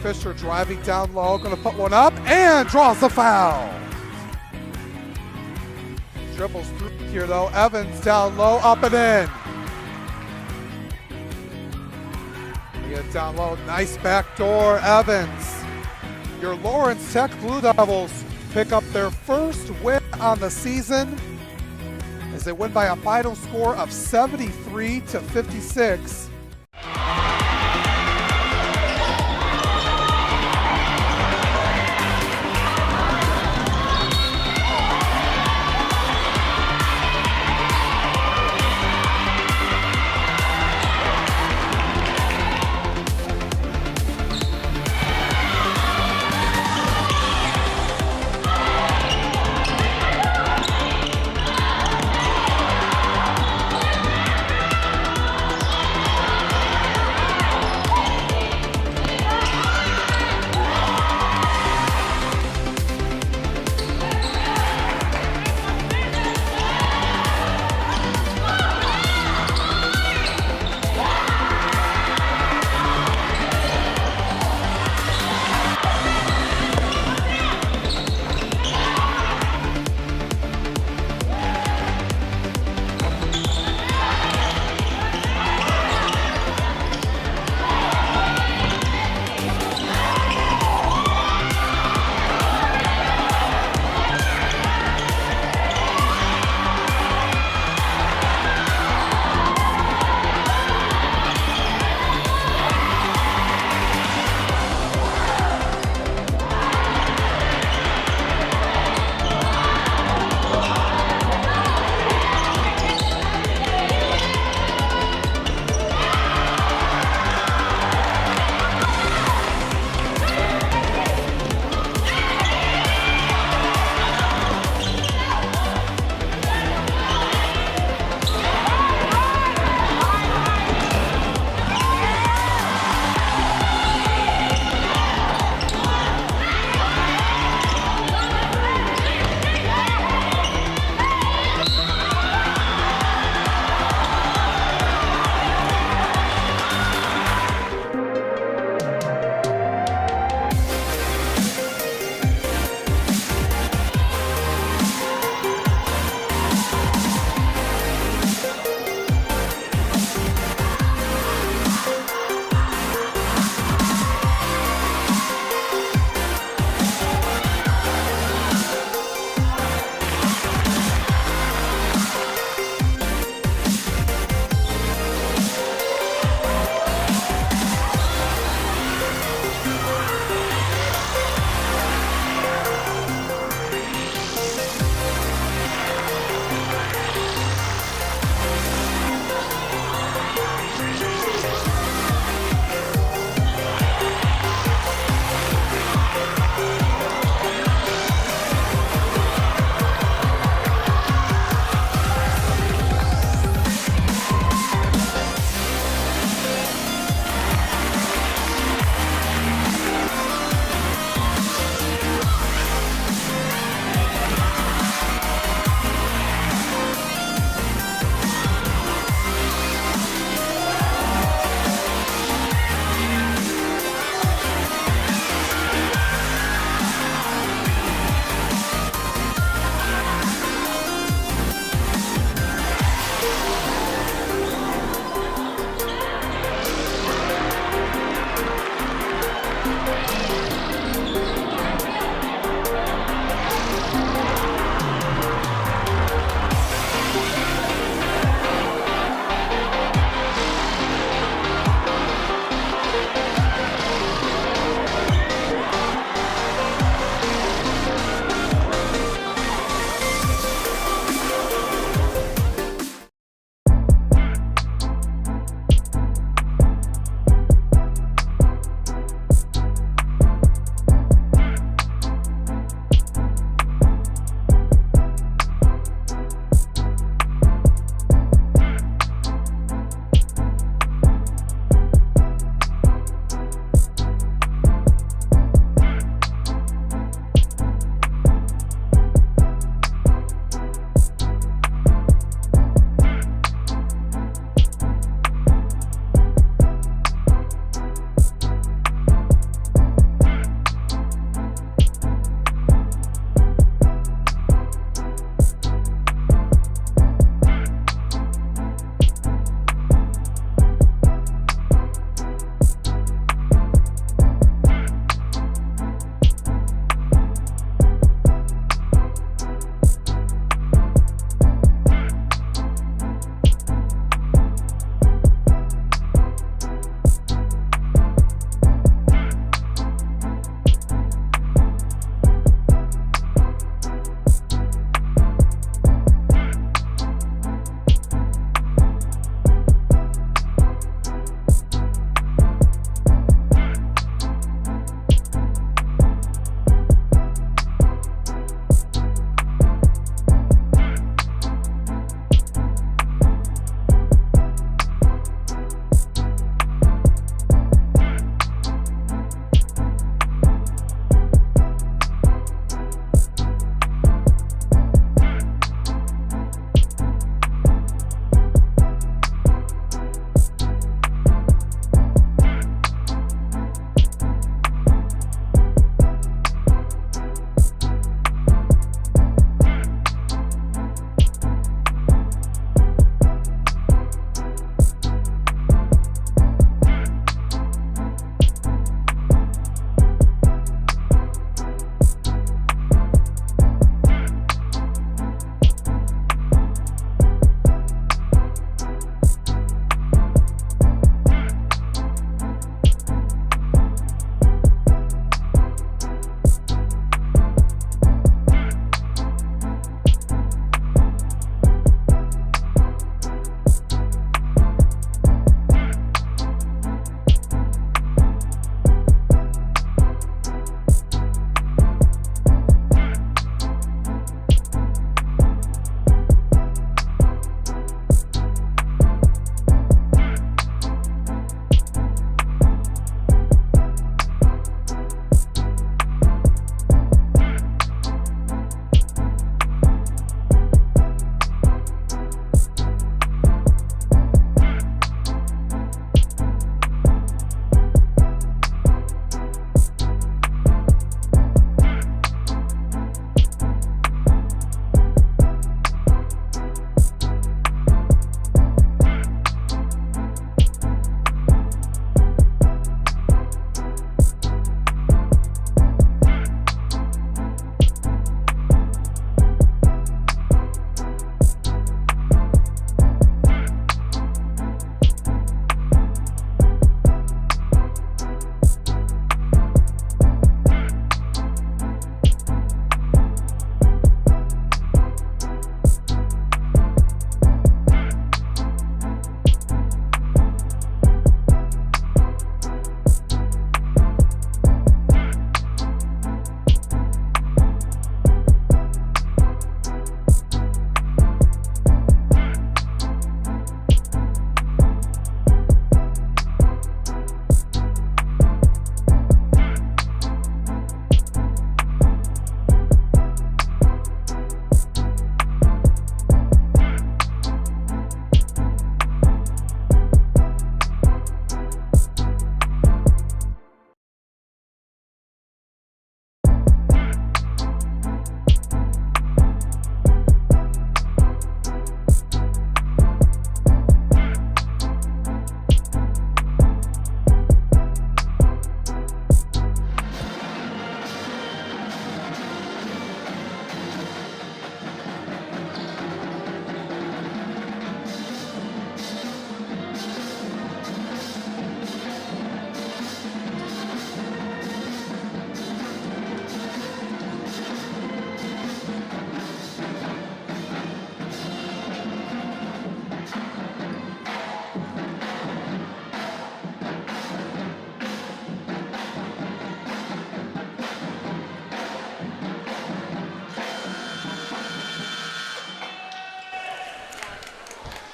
Fisher driving down low, gonna put one up and draws the foul. Dribbles through here though. Evans down low, up and in. We get down low, nice backdoor, Evans. Your Lawrence Tech Blue Devils pick up their first win on the season as they win by a final score of 73-56.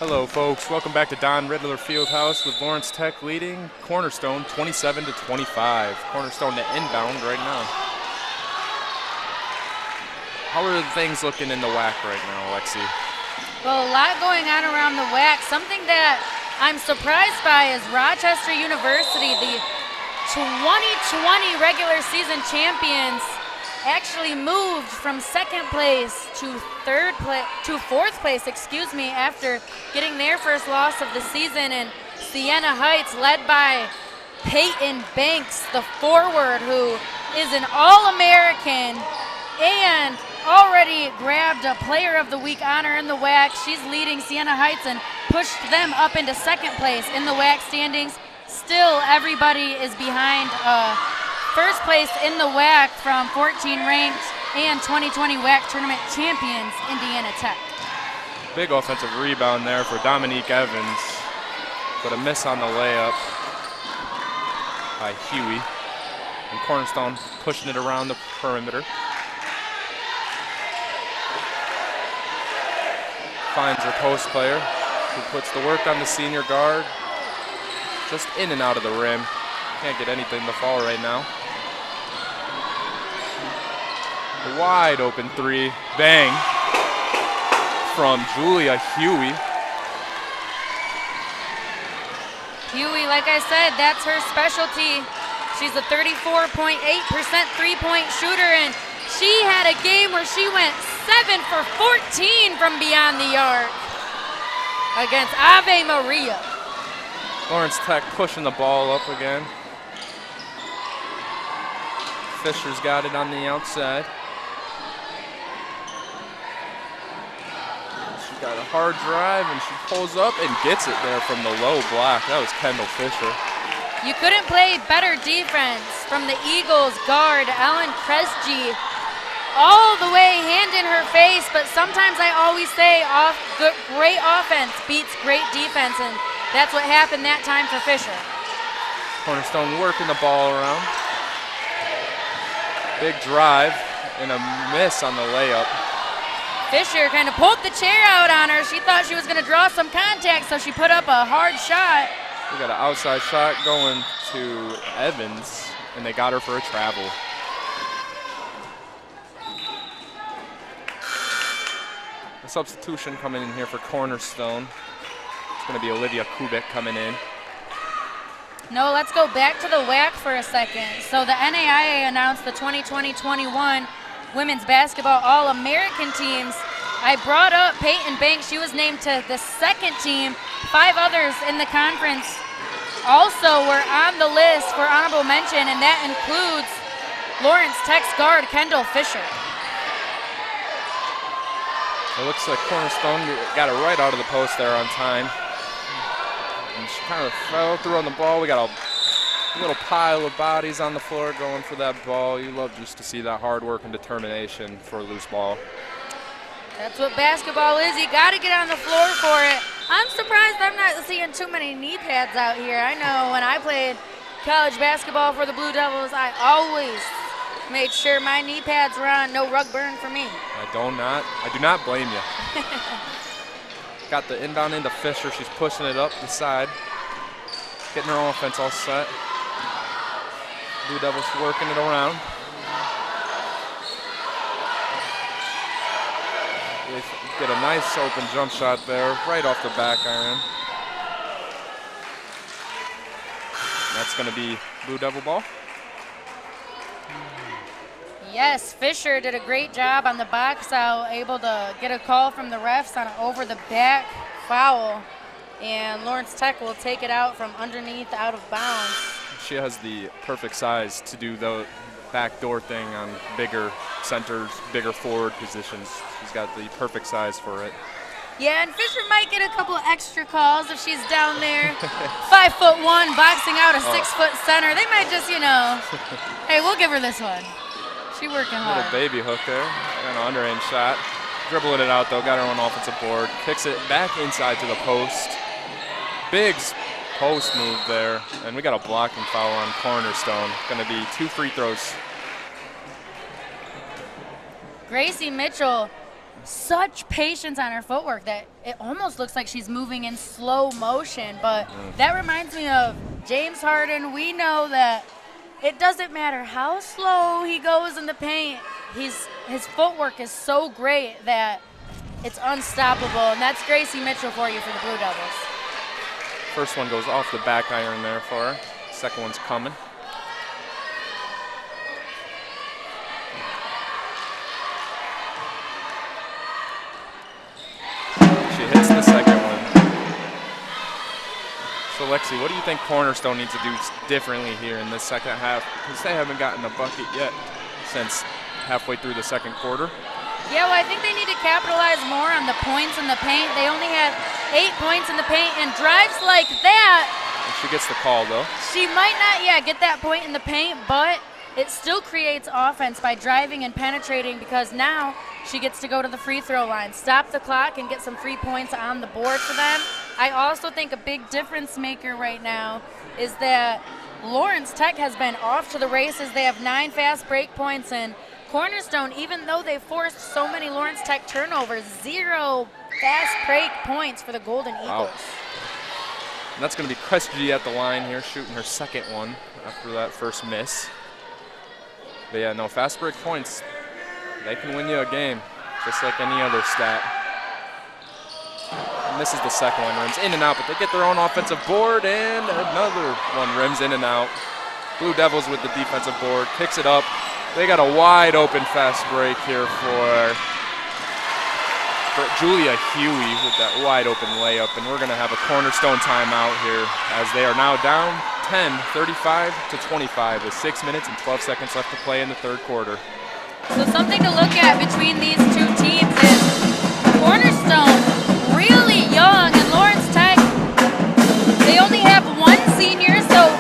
Hello, folks. Welcome back to Don Ridler Field House with Lawrence Tech leading Cornerstone 27-25. Cornerstone to inbound right now. How are things looking in the WAC right now, Lexi? Well, a lot going on around the WAC. Something that I'm surprised by is Rochester University, the 2020 regular season champions, actually moved from second place to fourth place, after getting their first loss of the season. And Siena Heights, led by Peyton Banks, the forward, who is an All-American and already grabbed a Player of the Week honor in the WAC. She's leading Siena Heights and pushed them up into second place in the WAC standings. Still, everybody is behind first place in the WAC from 14 ranked and 2020 WAC tournament champions, Indiana Tech. Big offensive rebound there for Dominique Evans, but a miss on the layup by Huey. And Cornerstone pushing it around the perimeter. Finds her post player, who puts the work on the senior guard. Just in and out of the rim. Can't get anything to fall right now. A wide open three, bang, from Julia Huey. Huey, like I said, that's her specialty. She's a 34.8% three-point shooter, and she had a game where she went 7 for 14 from beyond the arc against Ave Maria. Lawrence Tech pushing the ball up again. Fisher's got it on the outside. She got a hard drive and she pulls up and gets it there from the low block. That was Kendall Fisher. You couldn't play better defense from the Eagles guard, Ellen Kresge, all the way hand in her face, but sometimes I always say great offense beats great defense, and that's what happened that time for Fisher. Cornerstone working the ball around. Big drive and a miss on the layup. Fisher kind of pulled the chair out on her. She thought she was going to draw some contact, so she put up a hard shot. We got an outside shot going to Evans, and they got her for a travel. A substitution coming in here for Cornerstone. It's going to be Olivia Kubik coming in. No, let's go back to the WAC for a second. So the NAIA announced the 2020-21 women's basketball All-American teams. I brought up Peyton Banks. She was named to the second team. 5 others in the conference also were on the list for honorable mention, and that includes Lawrence Tech's guard, Kendall Fisher. It looks like Cornerstone got it right out of the post there on time. And she kind of fell through on the ball. We got a little pile of bodies on the floor going for that ball. You love just to see that hard work and determination for a loose ball. That's what basketball is. You got to get on the floor for it. I'm surprised I'm not seeing too many knee pads out here. I know when I played college basketball for the Blue Devils, I always made sure my knee pads were on. No rug burn for me. I do not blame you. Got the inbound into Fisher. She's pushing it up the side. Getting her offense all set. Blue Devils working it around. They get a nice open jump shot there, right off the back iron. That's going to be Blue Devil ball. Yes, Fisher did a great job on the box out, able to get a call from the refs on an over-the-back foul. And Lawrence Tech will take it out from underneath, out of bounds. She has the perfect size to do the backdoor thing on bigger centers, bigger forward positions. She's got the perfect size for it. Yeah, and Fisher might get a couple extra calls if she's down there. 5'1", boxing out a 6-foot center. They might just, hey, we'll give her this one. She working hard. Little baby hook there. Got an underhand shot. Dribbling it out though. Got her own offensive board. Kicks it back inside to the post. Big post move there. And we got a blocking foul on Cornerstone. Going to be 2 free throws. Gracie Mitchell such patience on her footwork that it almost looks like she's moving in slow motion. But that reminds me of James Harden. We know that it doesn't matter how slow he goes in the paint. His footwork is so great that it's unstoppable. And that's Gracie Mitchell for you for the Blue Devils. First one goes off the back iron there for her. Second one's coming. She hits the second one. So, Lexi, what do you think Cornerstone needs to do differently here in this second half? Because they haven't gotten a bucket yet since halfway through the second quarter. Yeah, well, I think they need to capitalize more on the points in the paint. They only had 8 points in the paint, and drives like that. And she gets the call, though. She might not, get that point in the paint, but it still creates offense by driving and penetrating because now she gets to go to the free throw line, stop the clock, and get some free points on the board for them. I also think a big difference maker right now is that Lawrence Tech has been off to the races. They have 9 fast break points, and Cornerstone, even though they forced so many Lawrence Tech turnovers, 0 fast break points for the Golden Eagles. And that's going to be Cressy at the line here, shooting her second one after that first miss. But yeah, no, fast break points, they can win you a game, just like any other stat. And this is the second one, rims in and out, but they get their own offensive board, and another one rims in and out. Blue Devils with the defensive board, kicks it up. They got a wide open fast break here for Julia Huey with that wide open layup, and we're going to have a Cornerstone timeout here as they are now down 10, 35-25 with 6 minutes and 12 seconds left to play in the third quarter. So something to look at between these two teams is Cornerstone really young, and Lawrence Tech, they only have 1 senior, so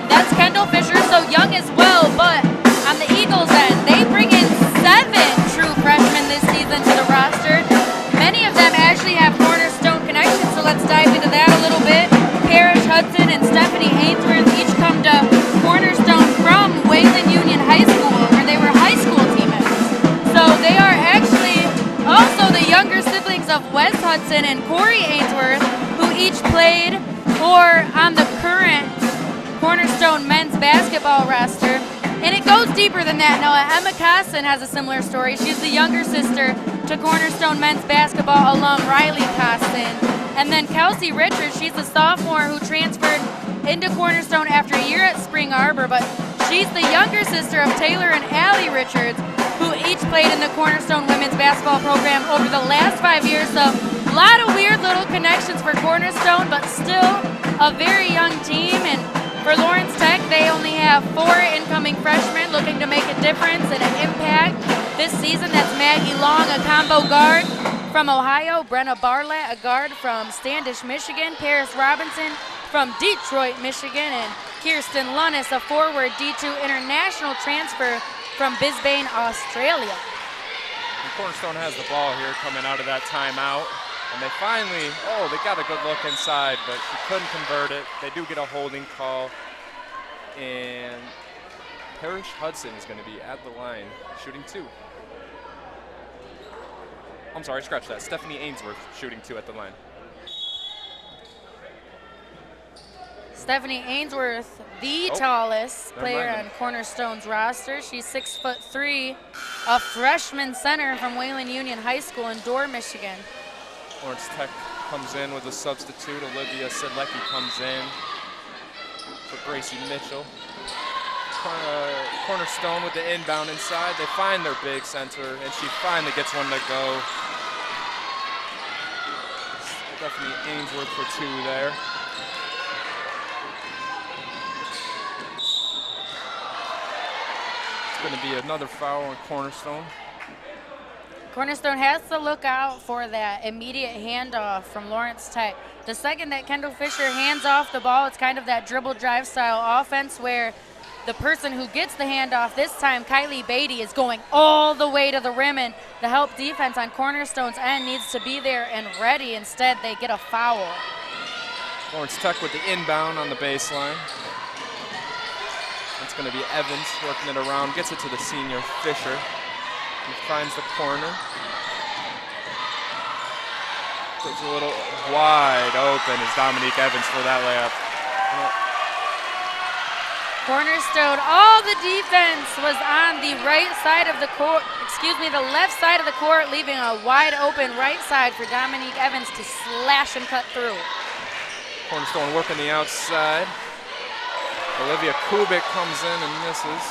that's Kendall Fisher, so young as well, but on the Eagles end, they bring in 7 true freshmen this season to the roster. Many of them actually have Cornerstone connections, so let's dive into that a little bit. Parrish Hudson and Stephanie Ainsworth each come to Cornerstone from Wayland Union High School, where they were high school teammates. So they are actually also the younger siblings of Wes Hudson and Corey Ainsworth, who each played on the current Cornerstone men's basketball roster. And it goes deeper than that. Now, Emma Costin has a similar story. She's the younger sister to Cornerstone men's basketball alum Riley Costin. And then Kelsey Richards, she's a sophomore who transferred into Cornerstone after a year at Spring Arbor, but she's the younger sister of Taylor and Allie Richards, who each played in the Cornerstone women's basketball program over the last 5 years. So a lot of weird little connections for Cornerstone, but still a very young team. And for Lawrence Tech, they only have 4 incoming freshmen looking to make a difference and an impact this season. That's Maggie Long, a combo guard from Ohio, Brenna Barlett, a guard from Standish, Michigan, Paris Robinson from Detroit, Michigan, and Kirsten Lunnis, a forward D2 international transfer from Brisbane, Australia. And Cornerstone has the ball here coming out of that timeout. And they finally, they got a good look inside, but she couldn't convert it. They do get a holding call. And Parrish Hudson is going to be at the line, shooting 2. I'm sorry, scratch that. Stephanie Ainsworth shooting 2 at the line. Stephanie Ainsworth, the tallest player on Cornerstone's roster. She's 6'3", a freshman center from Wayland Union High School in Dorr, Michigan. Lawrence Tech comes in with a substitute. Olivia Sedlecki comes in for Gracie Mitchell. Cornerstone with the inbound inside. They find their big center, and she finally gets one to go. Stephanie Ainsworth for 2 there. It's going to be another foul on Cornerstone. Cornerstone has to look out for that immediate handoff from Lawrence Tech. The second that Kendall Fisher hands off the ball, it's kind of that dribble drive style offense where the person who gets the handoff this time, Kylie Beatty, is going all the way to the rim, and the help defense on Cornerstone's end needs to be there and ready. Instead, they get a foul. Lawrence Tech with the inbound on the baseline. It's going to be Evans working it around, gets it to the senior Fisher. He finds the corner. It's a little wide open as Dominique Evans for that layup. Cornerstone, all the defense was on the right side of the court, the left side of the court, leaving a wide open right side for Dominique Evans to slash and cut through. Cornerstone working the outside. Olivia Kubik comes in and misses.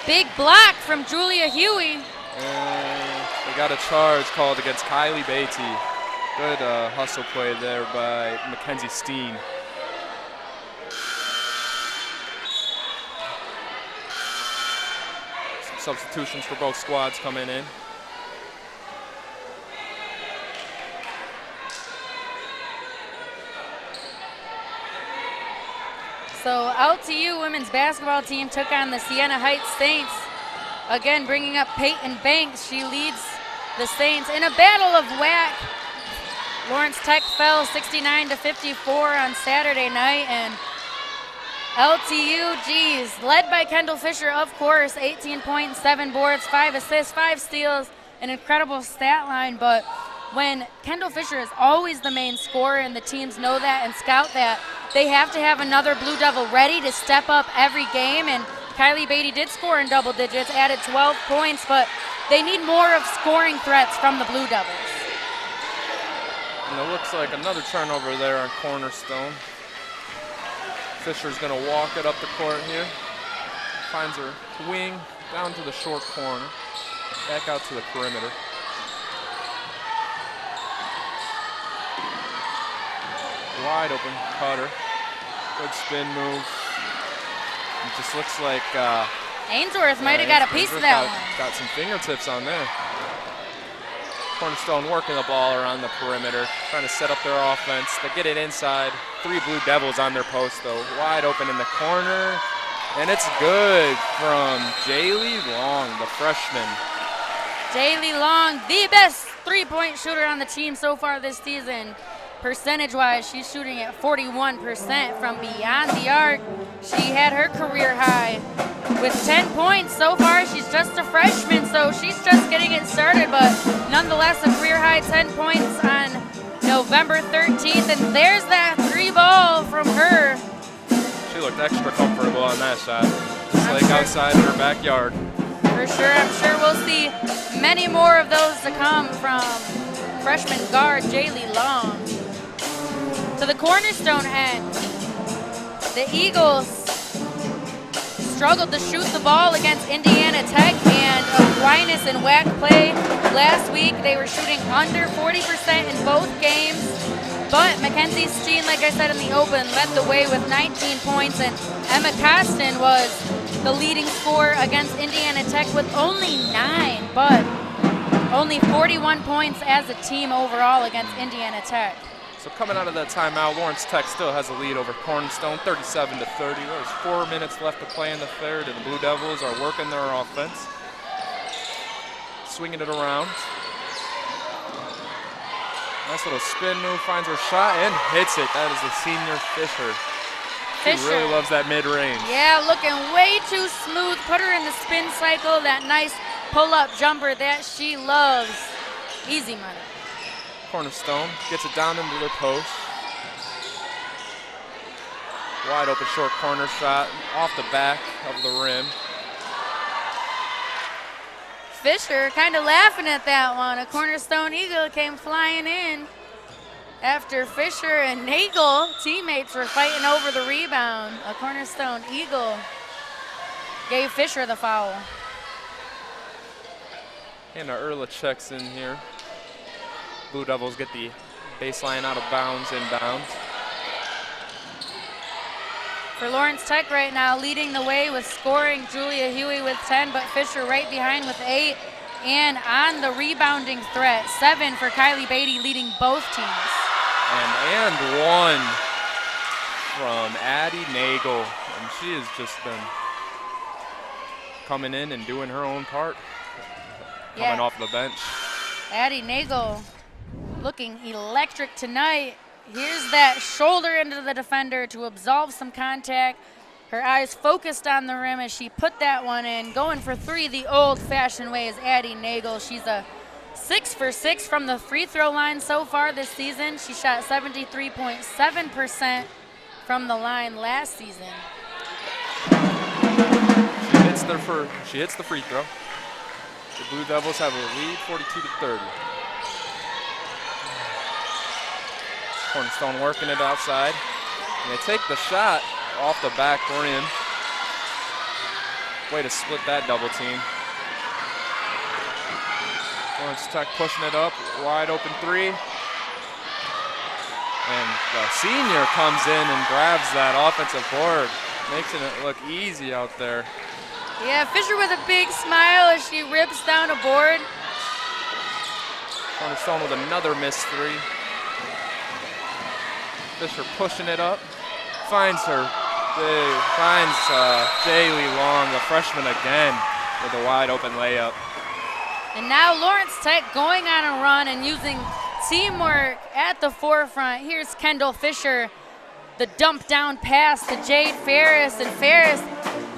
Big block from Julia Huey. And they got a charge called against Kylie Beatty. Good hustle play there by Mackenzie Steen. Substitutions for both squads coming in. So LTU women's basketball team took on the Siena Heights Saints. Again, bringing up Peyton Banks. She leads the Saints in a battle of whack. Lawrence Tech fell 69-54 on Saturday night, and LTU, led by Kendall Fisher, of course, 18 points, 7 boards, 5 assists, 5 steals, an incredible stat line. But when Kendall Fisher is always the main scorer and the teams know that and scout that, they have to have another Blue Devil ready to step up every game. And Kylie Beatty did score in double digits, added 12 points, but they need more of scoring threats from the Blue Devils. And it looks like another turnover there on Cornerstone. Fisher's gonna walk it up the court here. Finds her wing down to the short corner. Back out to the perimeter. Wide open cutter. Good spin move. It just looks like Ainsworth might have got a piece of that one. Got some fingertips on there. Cornerstone working the ball around the perimeter, trying to set up their offense. They get it inside. 3 Blue Devils on their post, though. Wide open in the corner. And it's good from Jaylee Long, the freshman. Jaylee Long, the best three-point shooter on the team so far this season. Percentage-wise, she's shooting at 41% from beyond the arc. She had her career high with 10 points. So far, she's just a freshman, so she's just getting it started, but nonetheless, a career high 10 points on November 13th, and there's that 3 ball from her. She looked extra comfortable on that shot. Just like outside in her backyard. For sure, I'm sure we'll see many more of those to come from freshman guard Jaylee Long. To the Cornerstone end, the Eagles struggled to shoot the ball against Indiana Tech, and Aquinas and whack play last week. They were shooting under 40% in both games, but Mackenzie Steen, like I said in the open, led the way with 19 points, and Emma Costin was the leading scorer against Indiana Tech with only 9, but only 41 points as a team overall against Indiana Tech. So coming out of that timeout, Lawrence Tech still has a lead over Cornerstone, 37-30. There's 4 minutes left to play in the third, and the Blue Devils are working their offense. Swinging it around. Nice little spin move, finds her shot and hits it. That is the senior Fisher. She really loves that mid-range. Yeah, looking way too smooth. Put her in the spin cycle, that nice pull-up jumper that she loves. Easy money. Cornerstone gets it down into the post. Wide open short corner shot off the back of the rim. Fisher kind of laughing at that one. A Cornerstone Eagle came flying in after Fisher and Nagel, teammates, were fighting over the rebound. A Cornerstone Eagle gave Fisher the foul. And Erla checks in here. Blue Devils get the baseline out of bounds, inbounds. For Lawrence Tech right now, leading the way with scoring, Julia Huey with 10, but Fisher right behind with 8. And on the rebounding threat, 7 for Kylie Beatty, leading both teams. And 1 from Addie Nagel. And she has just been coming in and doing her own part, coming off the bench. Addie Nagel looking electric tonight. Here's that shoulder into the defender to absolve some contact. Her eyes focused on the rim as she put that one in. Going for 3 the old-fashioned way is Addie Nagel. She's a 6 for 6 from the free throw line so far this season. She shot 73.7% from the line last season. She hits the free throw. The Blue Devils have a lead, 42-30. Cornerstone working it outside. And they take the shot off the back rim. Way to split that double team. Lawrence Tech pushing it up, wide open three. And the senior comes in and grabs that offensive board, making it look easy out there. Yeah, Fisher with a big smile as she rips down a board. Cornerstone with another missed three. Fisher pushing it up, finds Jaylee Long, the freshman again, with a wide open layup. And now Lawrence Tech going on a run and using teamwork at the forefront. Here's Kendall Fisher, the dump down pass to Jade Ferris, and Ferris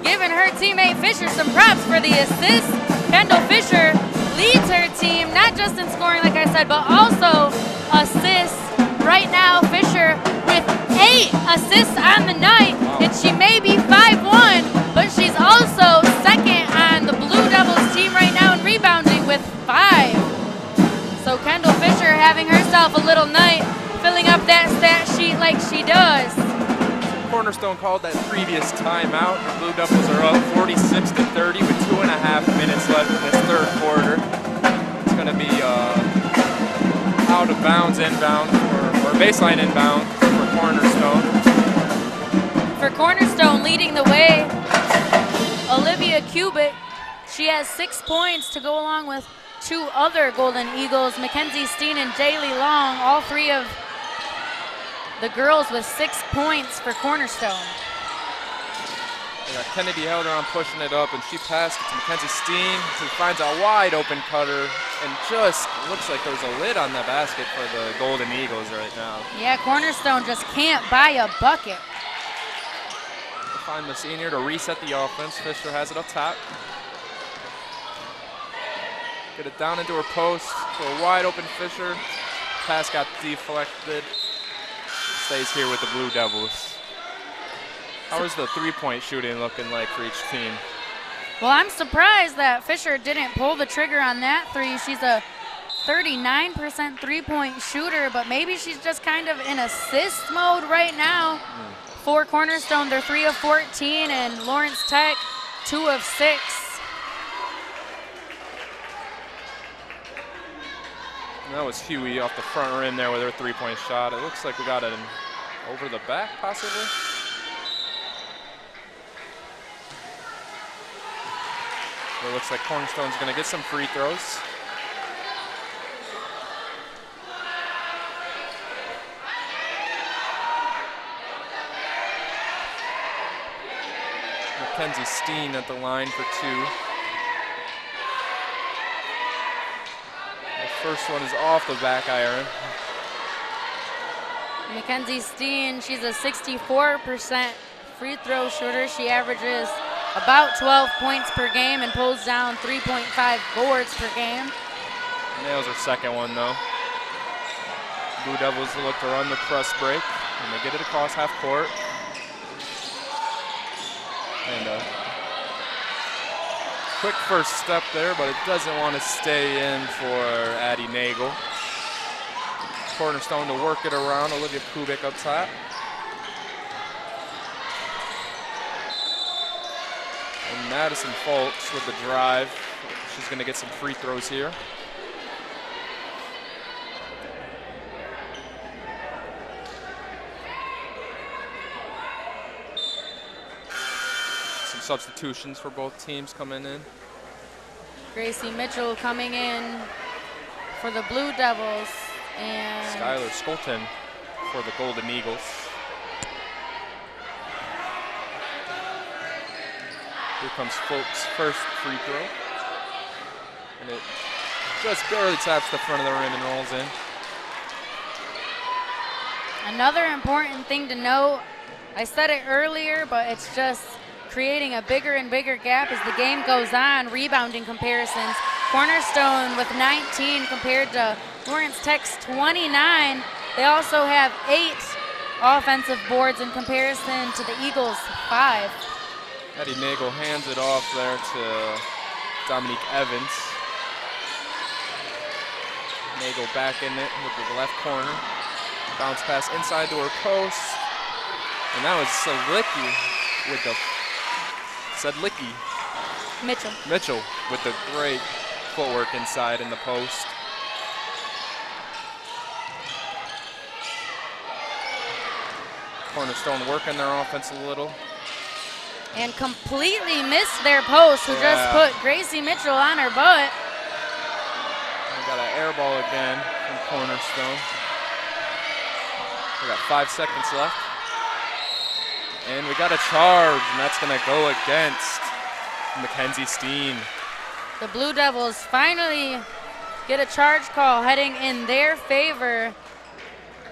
giving her teammate Fisher some props for the assist. Kendall Fisher leads her team, not just in scoring, like I said, but also assists. Right now, Fisher with 8 assists on the night, and she may be 5-1, but she's also second on the Blue Devils team right now in rebounding with 5. So Kendall Fisher having herself a little night, filling up that stat sheet like she does. Cornerstone called that previous timeout. The Blue Devils are up 46-30 with 2.5 minutes left in this third quarter. It's going to be out of bounds inbound or baseline inbound for Cornerstone. For Cornerstone, leading the way, Olivia Kubik. She has 6 points to go along with 2 other Golden Eagles, Mackenzie Steen and Jaylee Long, all 3 of the girls with 6 points for Cornerstone. Yeah, Kennedy held her on pushing it up, and she passed it to Mackenzie Steen, who finds a wide open cutter, and just looks like there's a lid on the basket for the Golden Eagles right now. Yeah, Cornerstone just can't buy a bucket. They find the senior to reset the offense. Fisher has it up top. Get it down into her post for a wide open Fisher. Pass got deflected. Stays here with the Blue Devils. How is the three-point shooting looking like for each team? Well, I'm surprised that Fisher didn't pull the trigger on that three. She's a 39% three-point shooter, but maybe she's just kind of in assist mode right now. For Cornerstone, they're 3 of 14, and Lawrence Tech, 2 of 6. And that was Huey off the front rim there with her three-point shot. It looks like we got it over the back, possibly. It looks like Cornerstone's going to get some free throws. Mackenzie Steen at the line for 2. The first one is off the back iron. Mackenzie Steen, she's a 64% free throw shooter. She averages about 12 points per game and pulls down 3.5 boards per game. Nails her second one though. Blue Devils look to run the press break, and they get it across half court. And a quick first step there, but it doesn't want to stay in for Addie Nagel. Cornerstone to work it around. Olivia Kubik up top. And Madison Folks with the drive. She's going to get some free throws here. Some substitutions for both teams coming in. Gracie Mitchell coming in for the Blue Devils. And Skylar Skolton for the Golden Eagles. Here comes Folks' first free throw. And it just barely taps the front of the rim and rolls in. another important thing to note, I said it earlier, but it's just creating a bigger and bigger gap as the game goes on. Rebounding comparisons Cornerstone with 19 compared to Lawrence Tech's 29. They also have 8 offensive boards in comparison to the Eagles' 5. Eddie Nagel hands it off there to Dominique Evans. Nagel back in it with the left corner. Bounce pass inside to her post. And that was Mitchell with the great footwork inside in the post. Cornerstone working their offense a little. And completely missed their post, who just put Gracie Mitchell on her butt. We got an air ball again from Cornerstone. We got 5 seconds left. And we got a charge, and that's gonna go against Mackenzie Steen. The Blue Devils finally get a charge call heading in their favor.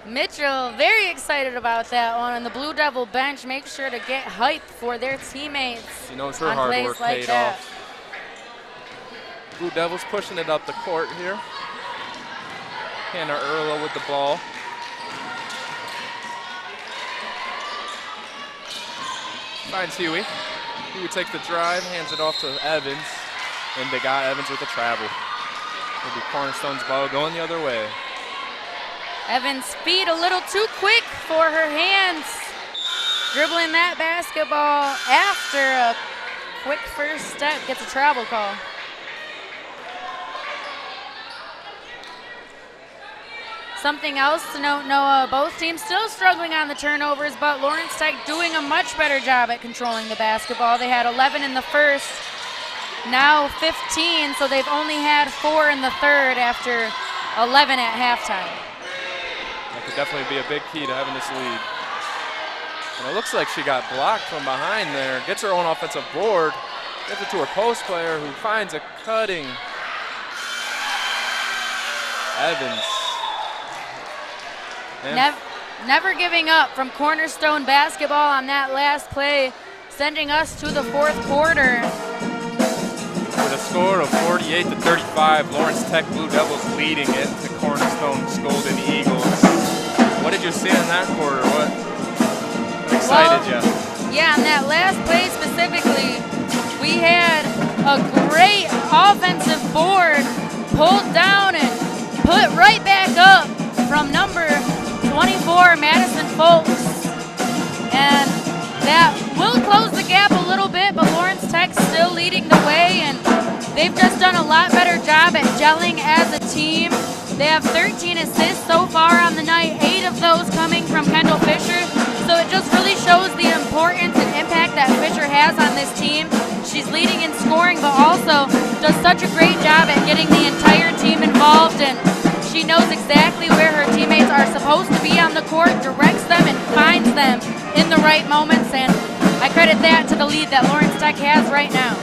Mitchell very excited about that one, and the Blue Devil bench makes sure to get hype for their teammates. She knows her on hard plays work like paid that. off. Blue Devils pushing it up the court here. Hannah Erla with the ball. Finds Huey. Huey takes the drive, hands it off to Evans, and they got Evans with the travel. It'll be Cornerstone's ball going the other way. Evans' feet a little too quick for her hands. Dribbling that basketball after a quick first step, gets a travel call. Something else to note, Noah, both teams still struggling on the turnovers, but Lawrence Tech doing a much better job at controlling the basketball. They had 11 in the first, now 15, so they've only had 4 in the third after 11 at halftime. That could definitely be a big key to having this lead. And it looks like she got blocked from behind there. Gets her own offensive board. Gets it to her post player who finds a cutting Evans. Never giving up from Cornerstone basketball on that last play, sending us to the fourth quarter. With a score of 48-35, Lawrence Tech Blue Devils leading it to Cornerstone's Golden Eagles. What did you see in that quarter? What excited you? Yeah, on that last play specifically, we had a great offensive board pulled down and put right back up from number 24, Madison Folks. And that will close the gap a little bit, but Lawrence Tech's still leading the way, and they've just done a lot better job at gelling as a team. They have 13 assists so far on the night, 8 of those coming from Kendall Fisher. So it just really shows the importance and impact that Fisher has on this team. She's leading in scoring, but also does such a great job at getting the entire team involved, and she knows exactly where her teammates are supposed to be on the court, directs them, and finds them in the right moments, and I credit that to the lead that Lawrence Tech has right now.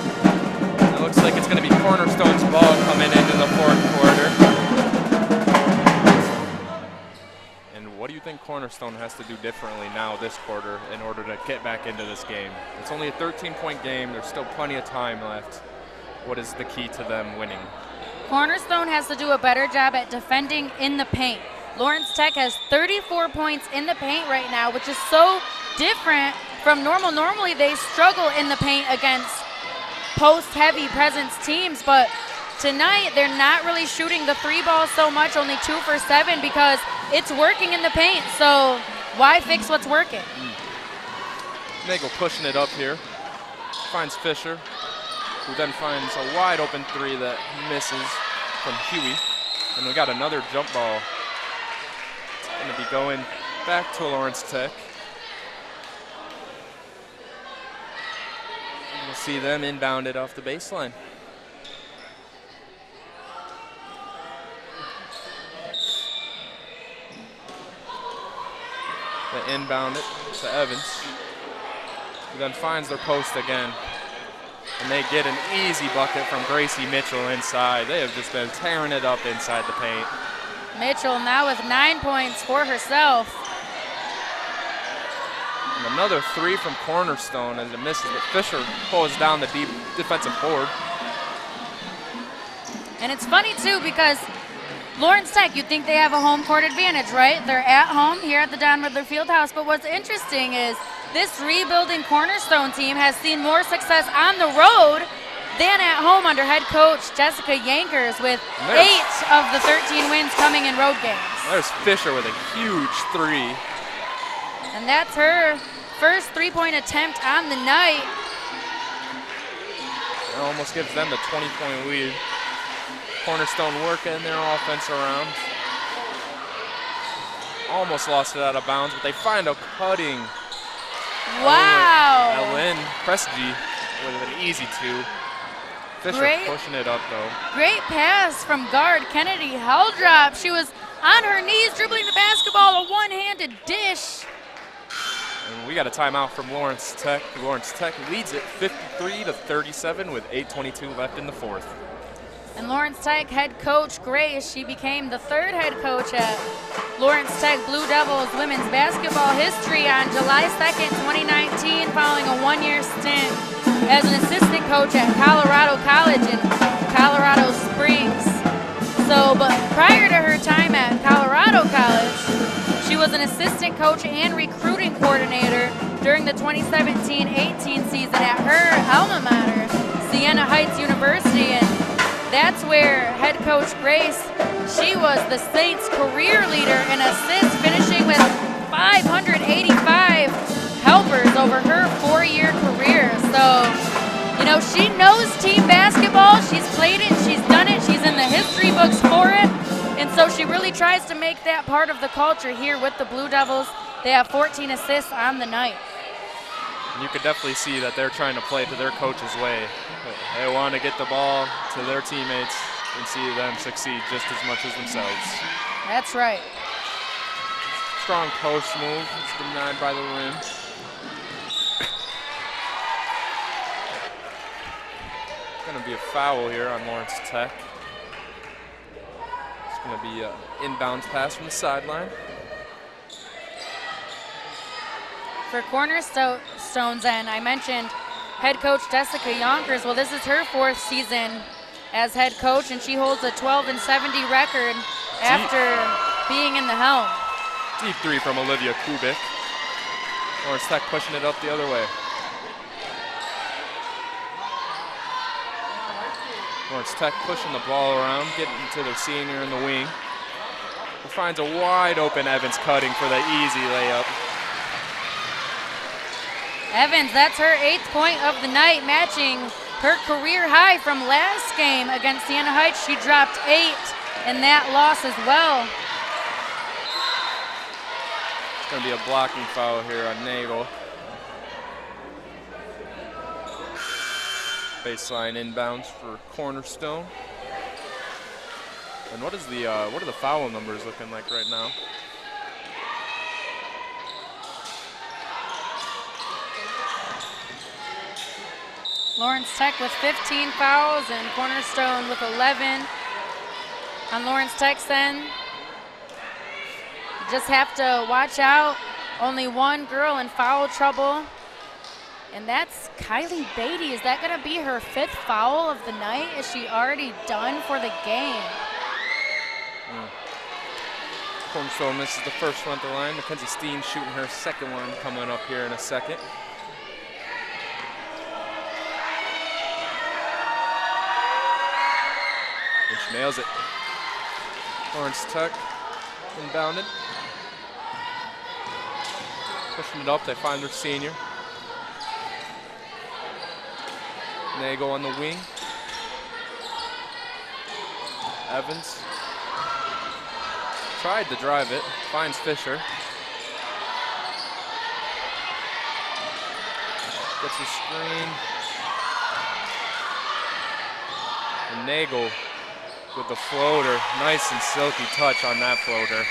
It looks like it's going to be Cornerstone's ball coming into the fourth quarter. And what do you think Cornerstone has to do differently now this quarter in order to get back into this game? It's only a 13-point game. There's still plenty of time left. What is the key to them winning? Cornerstone has to do a better job at defending in the paint. Lawrence Tech has 34 points in the paint right now, which is so different from normal. Normally they struggle in the paint against post-heavy presence teams, but tonight they're not really shooting the 3 ball so much, only 2 for 7, because it's working in the paint. So why fix what's working? Nagel pushing it up here. Finds Fisher, who then finds a wide open 3 that misses from Huey. And we got another jump ball. It's going to be going back to Lawrence Tech. And we'll see them inbound it off the baseline. They inbound it to Evans, who then finds their post again. And they get an easy bucket from Gracie Mitchell inside. They have just been tearing it up inside the paint. Mitchell now with 9 points for herself. And another 3 from Cornerstone as it misses, but Fisher pulls down the deep defensive board. And it's funny, too, because Lawrence Tech, you'd think they have a home court advantage, right? They're at home here at the Don Ridler Field House. But what's interesting is this rebuilding Cornerstone team has seen more success on the road than at home under head coach Jessica Yankers, with 8 of the 13 wins coming in road games. There's Fisher with a huge three. And that's her first three-point attempt on the night. It almost gives them the 20-point lead. Cornerstone working their offense around. Almost lost it out of bounds, but they find a cutting. Wow. Ellen Prestige with an easy two. Fisher pushing it up, though. Great pass from guard Kennedy Heldrop. She was on her knees dribbling the basketball, a one-handed dish. And we got a timeout from Lawrence Tech. Lawrence Tech leads it 53-37 with 8:22 left in the fourth. And Lawrence Tech head coach Grace, she became the third head coach at Lawrence Tech Blue Devils women's basketball history on July 2nd, 2019, following a one-year stint as an assistant coach at Colorado College in Colorado Springs. But prior to her time at Colorado College, she was an assistant coach and recruiting coordinator during the 2017-18 season at her alma mater, Siena Heights University, and that's where head coach Grace, she was the Saints' career leader in assists, finishing with 585 helpers over her 4-year career. She knows team basketball. She's played it, she's done it, she's in the history books for it. And so she really tries to make that part of the culture here with the Blue Devils. They have 14 assists on the night. You could definitely see that they're trying to play to their coach's way. They want to get the ball to their teammates and see them succeed just as much as themselves. That's right. Strong post move. It's denied by the rim. Going to be a foul here on Lawrence Tech. It's going to be an inbounds pass from the sideline. For Cornerstone's end, I mentioned head coach Jessica Yonkers. Well, this is her 4th season as head coach, and she holds a 12-70 record after being in the helm. Deep three from Olivia Kubik. Lawrence Tech pushing it up the other way. Lawrence Tech pushing the ball around, getting to their senior in the wing. Who finds a wide open Evans cutting for the easy layup. Evans, that's her 8th point of the night, matching her career high from last game against Siena Heights. She dropped 8 in that loss as well. It's going to be a blocking foul here on Nagel. Baseline inbounds for Cornerstone. And what are the foul numbers looking like right now? Lawrence Tech with 15 fouls and Cornerstone with 11. On Lawrence Tech's end, you just have to watch out. Only one girl in foul trouble, and that's Kylie Beatty. Is that going to be her 5th foul of the night? Is she already done for the game? Cornerstone misses the first one at the line. Mackenzie Steen shooting her 2nd one coming up here in a second. And she nails it. Lawrence Tech inbounded. Pushing it up, they find their senior. Nagel on the wing. Evans tried to drive it, finds Fisher. Gets a screen. And Nagel with the floater. Nice and silky touch on that floater.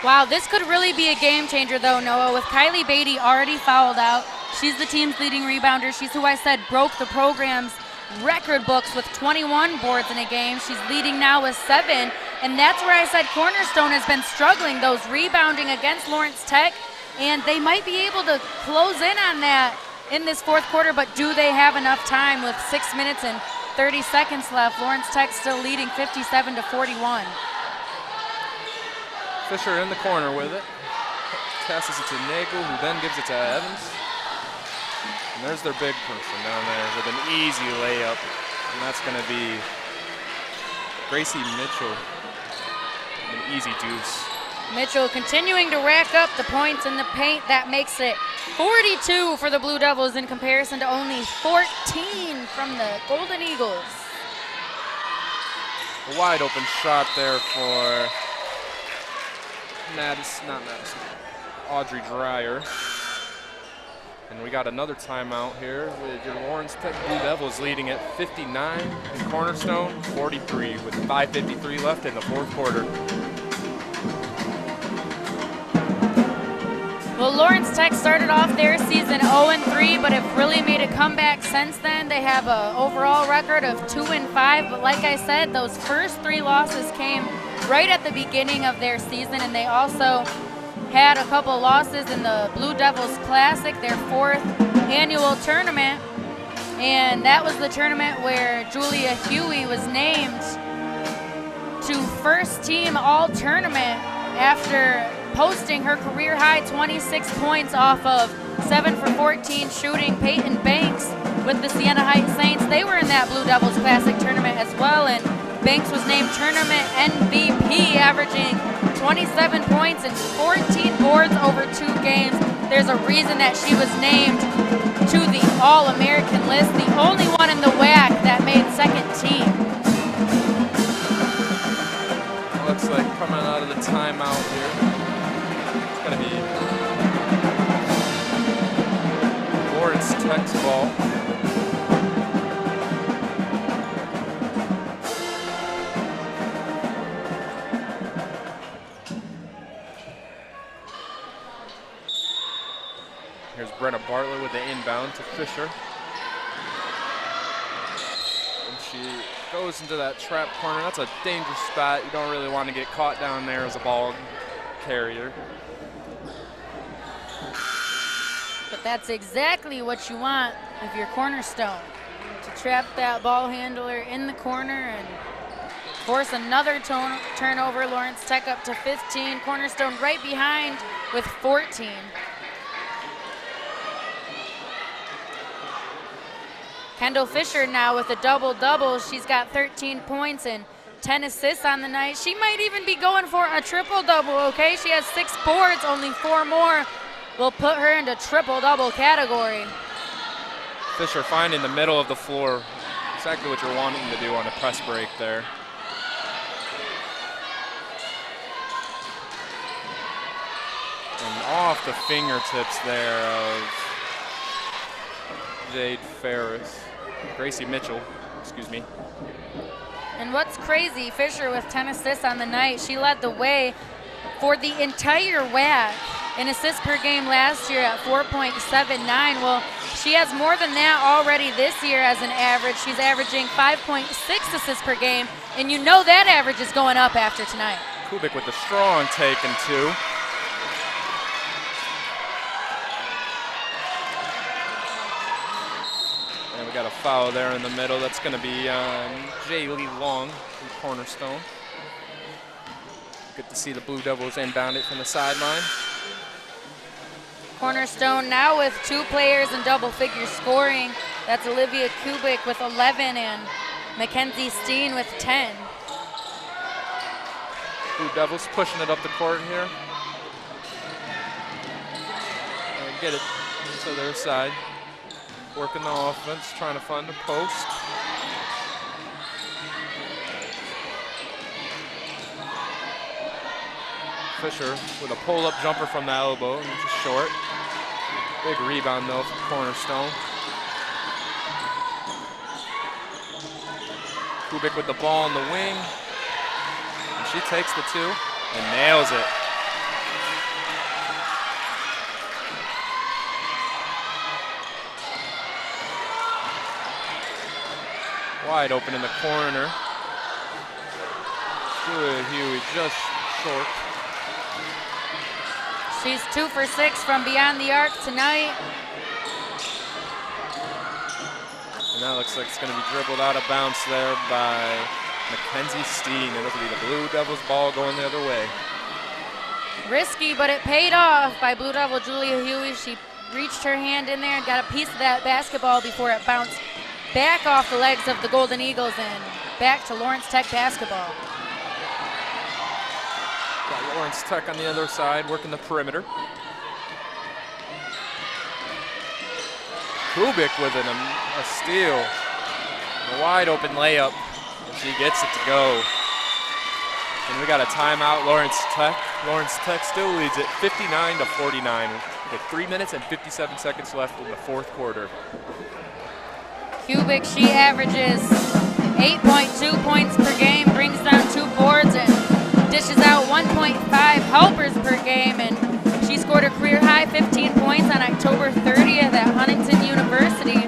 Wow, this could really be a game changer though, Noah, with Kylie Beatty already fouled out. She's the team's leading rebounder. She's who I said broke the program's record books with 21 boards in a game. She's leading now with 7. And that's where I said Cornerstone has been struggling, those rebounding against Lawrence Tech. And they might be able to close in on that in this 4th quarter, but do they have enough time with 6 minutes and 30 seconds left. Lawrence Tech still leading 57-41. Fisher in the corner with it. Passes it to Nagel, who then gives it to Evans. And there's their big person down there with an easy layup. And that's going to be Gracie Mitchell. An easy deuce. Mitchell continuing to rack up the points in the paint. That makes it 42 for the Blue Devils in comparison to only 14 from the Golden Eagles. A wide open shot there for Audrey Dreyer. And we got another timeout here with your Lawrence Tech Blue Devils leading at 59 and Cornerstone 43 with 5:53 left in the fourth quarter. Well, Lawrence Tech started off their season 0-3, but have really made a comeback since then. They have an overall record of 2-5, but like I said, those first 3 losses came right at the beginning of their season, and they also had a couple losses in the Blue Devils Classic, their 4th annual tournament, and that was the tournament where Julia Huey was named to first team all-tournament after posting her career-high 26 points off of 7 for 14 shooting. Peyton Banks with the Siena Heights Saints, they were in that Blue Devils Classic tournament as well, and Banks was named tournament MVP, averaging 27 points and 14 boards over 2 games. There's a reason that she was named to the All-American list, the only one in the WAC that made second team. Looks like coming out of the timeout here. It's going to be Lawrence Tech's ball. Here's Brenna Bartlett with the inbound to Fisher. And she goes into that trap corner. That's a dangerous spot. You don't really want to get caught down there as a ball carrier. But that's exactly what you want if you're Cornerstone, to trap that ball handler in the corner and force another turnover. Lawrence Tech up to 15. Cornerstone right behind with 14. Kendall Fisher now with a double-double. She's got 13 points and 10 assists on the night. She might even be going for a triple-double, okay? She has 6 boards, only 4 more will put her into triple-double category. Fisher finding the middle of the floor. Exactly what you're wanting to do on a press break there. And off the fingertips there of Jade Ferris. Gracie Mitchell, excuse me. And what's crazy, Fisher with 10 assists on the night. She led the way for the entire WAC in assists per game last year at 4.79. Well, she has more than that already this year as an average. She's averaging 5.6 assists per game, and you know that average is going up after tonight. Kubik with a strong take and 2. And we got a foul there in the middle. That's going to be Jay Lee Long from Cornerstone. Good to see the Blue Devils inbound it from the sideline. Cornerstone now with 2 players in double-figure scoring. That's Olivia Kubik with 11 and Mackenzie Steen with 10. Blue Devils pushing it up the court here. And get it to their side. Working the offense, trying to find the post. Fisher with a pull-up jumper from the elbow, which is short. Big rebound though from Cornerstone. Kubik with the ball in the wing. And she takes the 2 and nails it. Wide open in the corner. Julia Huey just short. She's 2 for 6 from beyond the arc tonight. And that looks like it's going to be dribbled out of bounds there by Mackenzie Steen. It'll be the Blue Devils ball going the other way. Risky, but it paid off by Blue Devil Julia Huey. She reached her hand in there and got a piece of that basketball before it bounced back off the legs of the Golden Eagles and back to Lawrence Tech basketball. Got Lawrence Tech on the other side working the perimeter. Kubik with a steal. A wide open layup. And she gets it to go. And we got a timeout, Lawrence Tech. Lawrence Tech still leads it 59-49 with 3 minutes and 57 seconds left in the fourth quarter. Kubik, she averages 8.2 points per game, brings down 2 boards, and dishes out 1.5 helpers per game. And she scored a career-high 15 points on October 30th at Huntington University.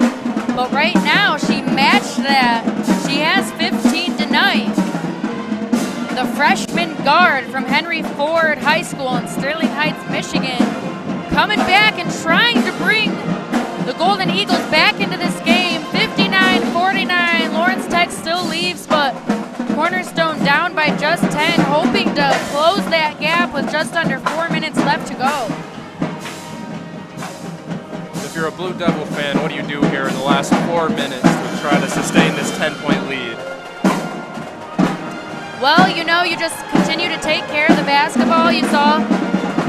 But right now, she matched that. She has 15 tonight. The freshman guard from Henry Ford High School in Sterling Heights, Michigan, coming back and trying to bring the Golden Eagles back into this game. 59-49, Lawrence Tech still leaves, but Cornerstone down by just 10, hoping to close that gap with just under 4 minutes left to go. If you're a Blue Devil fan, what do you do here in the last 4 minutes to try to sustain this 10-point lead? Well, you know, you just continue to take care of the basketball. You saw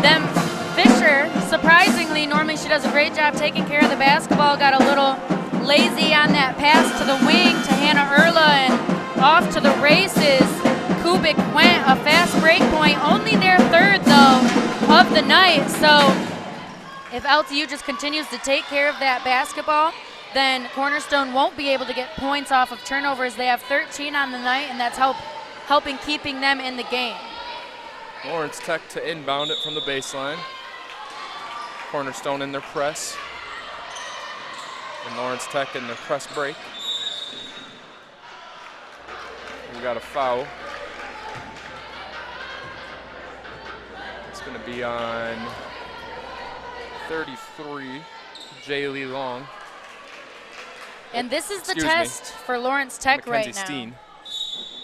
them, Fisher, surprisingly, normally she does a great job taking care of the basketball, got a little lazy on that pass to the wing to Hannah Erla, and off to the races. Kubik went a fast break point, only their third, though, of the night. So if LTU just continues to take care of that basketball, then Cornerstone won't be able to get points off of turnovers. They have 13 on the night, and that's helping keeping them in the game. Lawrence Tech to inbound it from the baseline. Cornerstone in their press. And Lawrence Tech in their press break. We got a foul. It's going to be on 33, Jaylee Long. And this is the test for Lawrence Tech right now. Steen.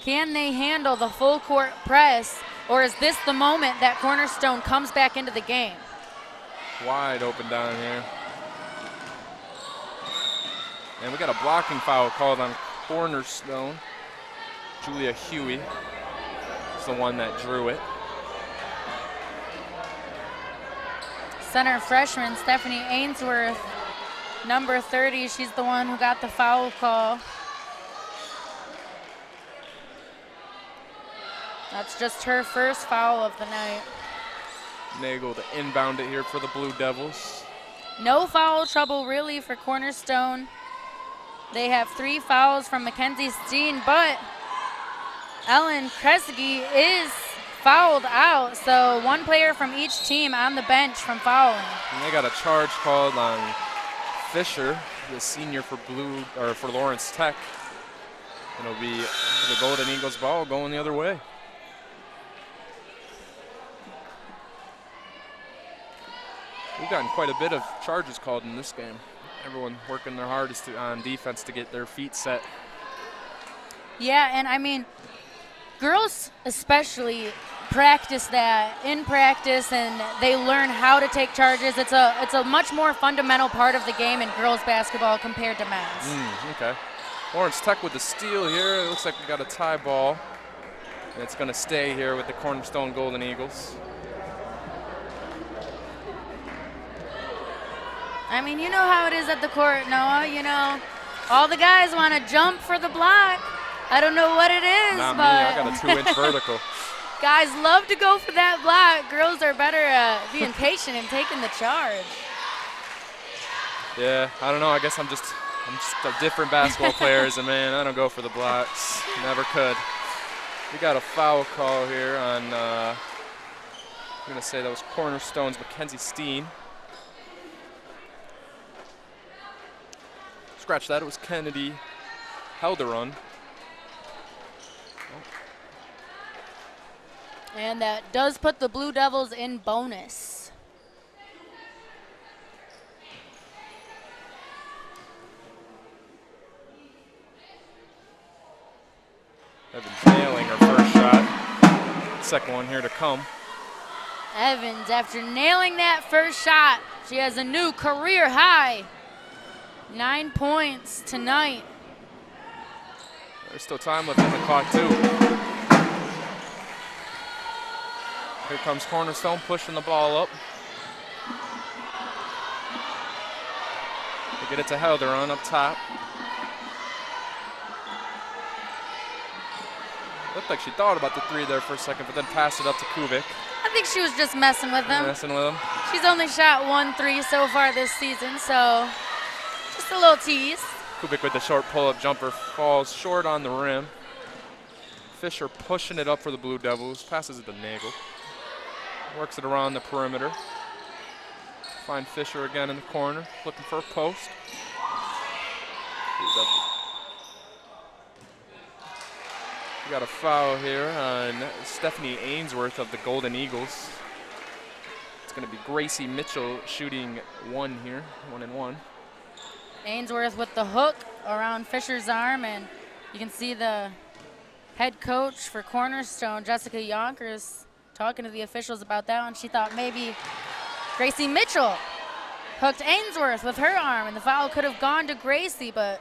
Can they handle the full court press, or is this the moment that Cornerstone comes back into the game? Wide open down here. And we got a blocking foul called on Cornerstone. Julia Huey is the one that drew it. Center freshman Stephanie Ainsworth, number 30, she's the one who got the foul call. That's just her first foul of the night. Nagel to inbound it here for the Blue Devils. No foul trouble really for Cornerstone. They have 3 fouls from Mackenzie Steen, but Ellen Kresge is fouled out, so 1 player from each team on the bench from fouling. And they got a charge called on Fisher, the senior for Lawrence Tech. It'll be the Golden Eagles ball going the other way. We've gotten quite a bit of charges called in this game. Everyone working their hardest on defense to get their feet set. Yeah, and I mean, girls especially practice that in practice, and they learn how to take charges. It's a much more fundamental part of the game in girls basketball compared to men's. Okay. Lawrence Tech with the steal here. It looks like we got a tie ball, and it's going to stay here with the Cornerstone Golden Eagles. I mean, you know how it is at the court, Noah. You know, all the guys want to jump for the block. I don't know what it is, Not but me. I got a 2-inch vertical. guys love to go for that block. Girls are better at being patient and taking the charge. Yeah, I don't know. I guess I'm just a different basketball player as a man. I don't go for the blocks. Never could. We got a foul call here on, I'm going to say that was Cornerstone's Mackenzie Steen. Scratch that, it was Kennedy Helderun. And that does put the Blue Devils in bonus. Evans nailing her first shot. Second one here to come. Evans, after nailing that first shot, she has a new career high. 9 points tonight. There's still time left on the clock, too. Here comes Cornerstone pushing the ball up. They get it to Helderon up top. Looked like she thought about the three there for a second, but then passed it up to Kubik. I think she was just messing with him. Messing with him. She's only shot 1 3 so far this season, so just a little tease. Kubik with the short pull-up jumper falls short on the rim. Fisher pushing it up for the Blue Devils, passes it to Nagel. Works it around the perimeter. Find Fisher again in the corner, looking for a post. We got a foul here on Stephanie Ainsworth of the Golden Eagles. It's going to be Gracie Mitchell shooting one here, 1 and 1. Ainsworth with the hook around Fisher's arm, and you can see the head coach for Cornerstone, Jessica Yonkers, talking to the officials about that one. She thought maybe Gracie Mitchell hooked Ainsworth with her arm, and the foul could have gone to Gracie, but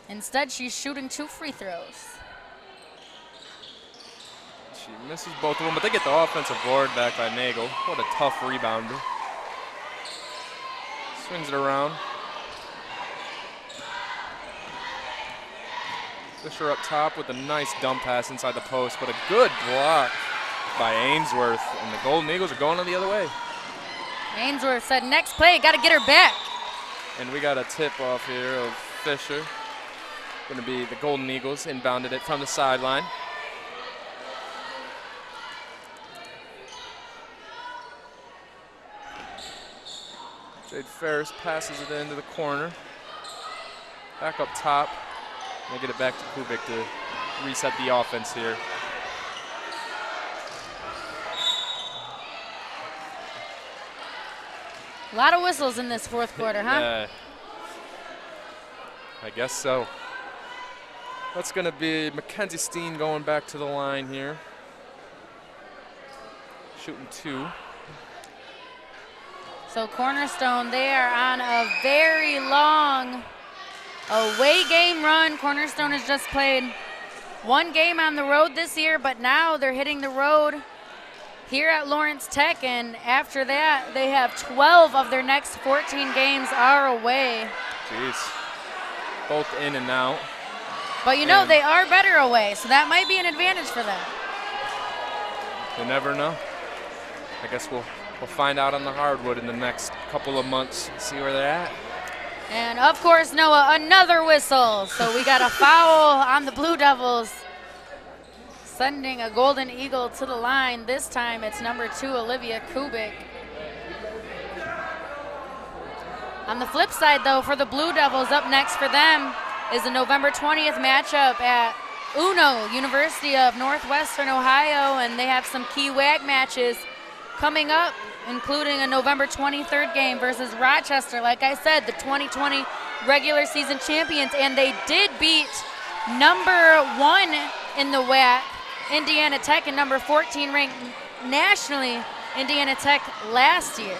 instead she's shooting 2 free throws. She misses both of them, but they get the offensive board back by Nagel. What a tough rebounder. Swings it around. Fisher up top with a nice dump pass inside the post, but a good block by Ainsworth, and the Golden Eagles are going on the other way. Ainsworth said, next play, got to get her back. And we got a tip off here of Fisher. Going to be the Golden Eagles inbounded it from the sideline. Jade Ferris passes it into the corner. Back up top. They get it back to Kubik to reset the offense here. A lot of whistles in this fourth quarter, huh? Yeah, I guess so. That's going to be Mackenzie Steen going back to the line here. Shooting 2. So Cornerstone, they are on a very long away game run. Cornerstone has just played 1 game on the road this year, but now they're hitting the road here at Lawrence Tech, and after that, they have 12 of their next 14 games are away. Jeez. Both in and out. But you know, they are better away, so that might be an advantage for them. You never know. I guess we'll find out on the hardwood in the next couple of months, see where they're at. And of course, Noah, another whistle. So we got a foul on the Blue Devils, sending a Golden Eagle to the line. This time it's number 2, Olivia Kubik. On the flip side, though, for the Blue Devils, up next for them is the November 20th matchup at Uno, University of Northwestern Ohio, and they have some key WAG matches coming up, including a November 23rd game versus Rochester. Like I said, the 2020 regular season champions, and they did beat number 1 in the WAC, Indiana Tech, and number 14 ranked nationally, Indiana Tech, last year.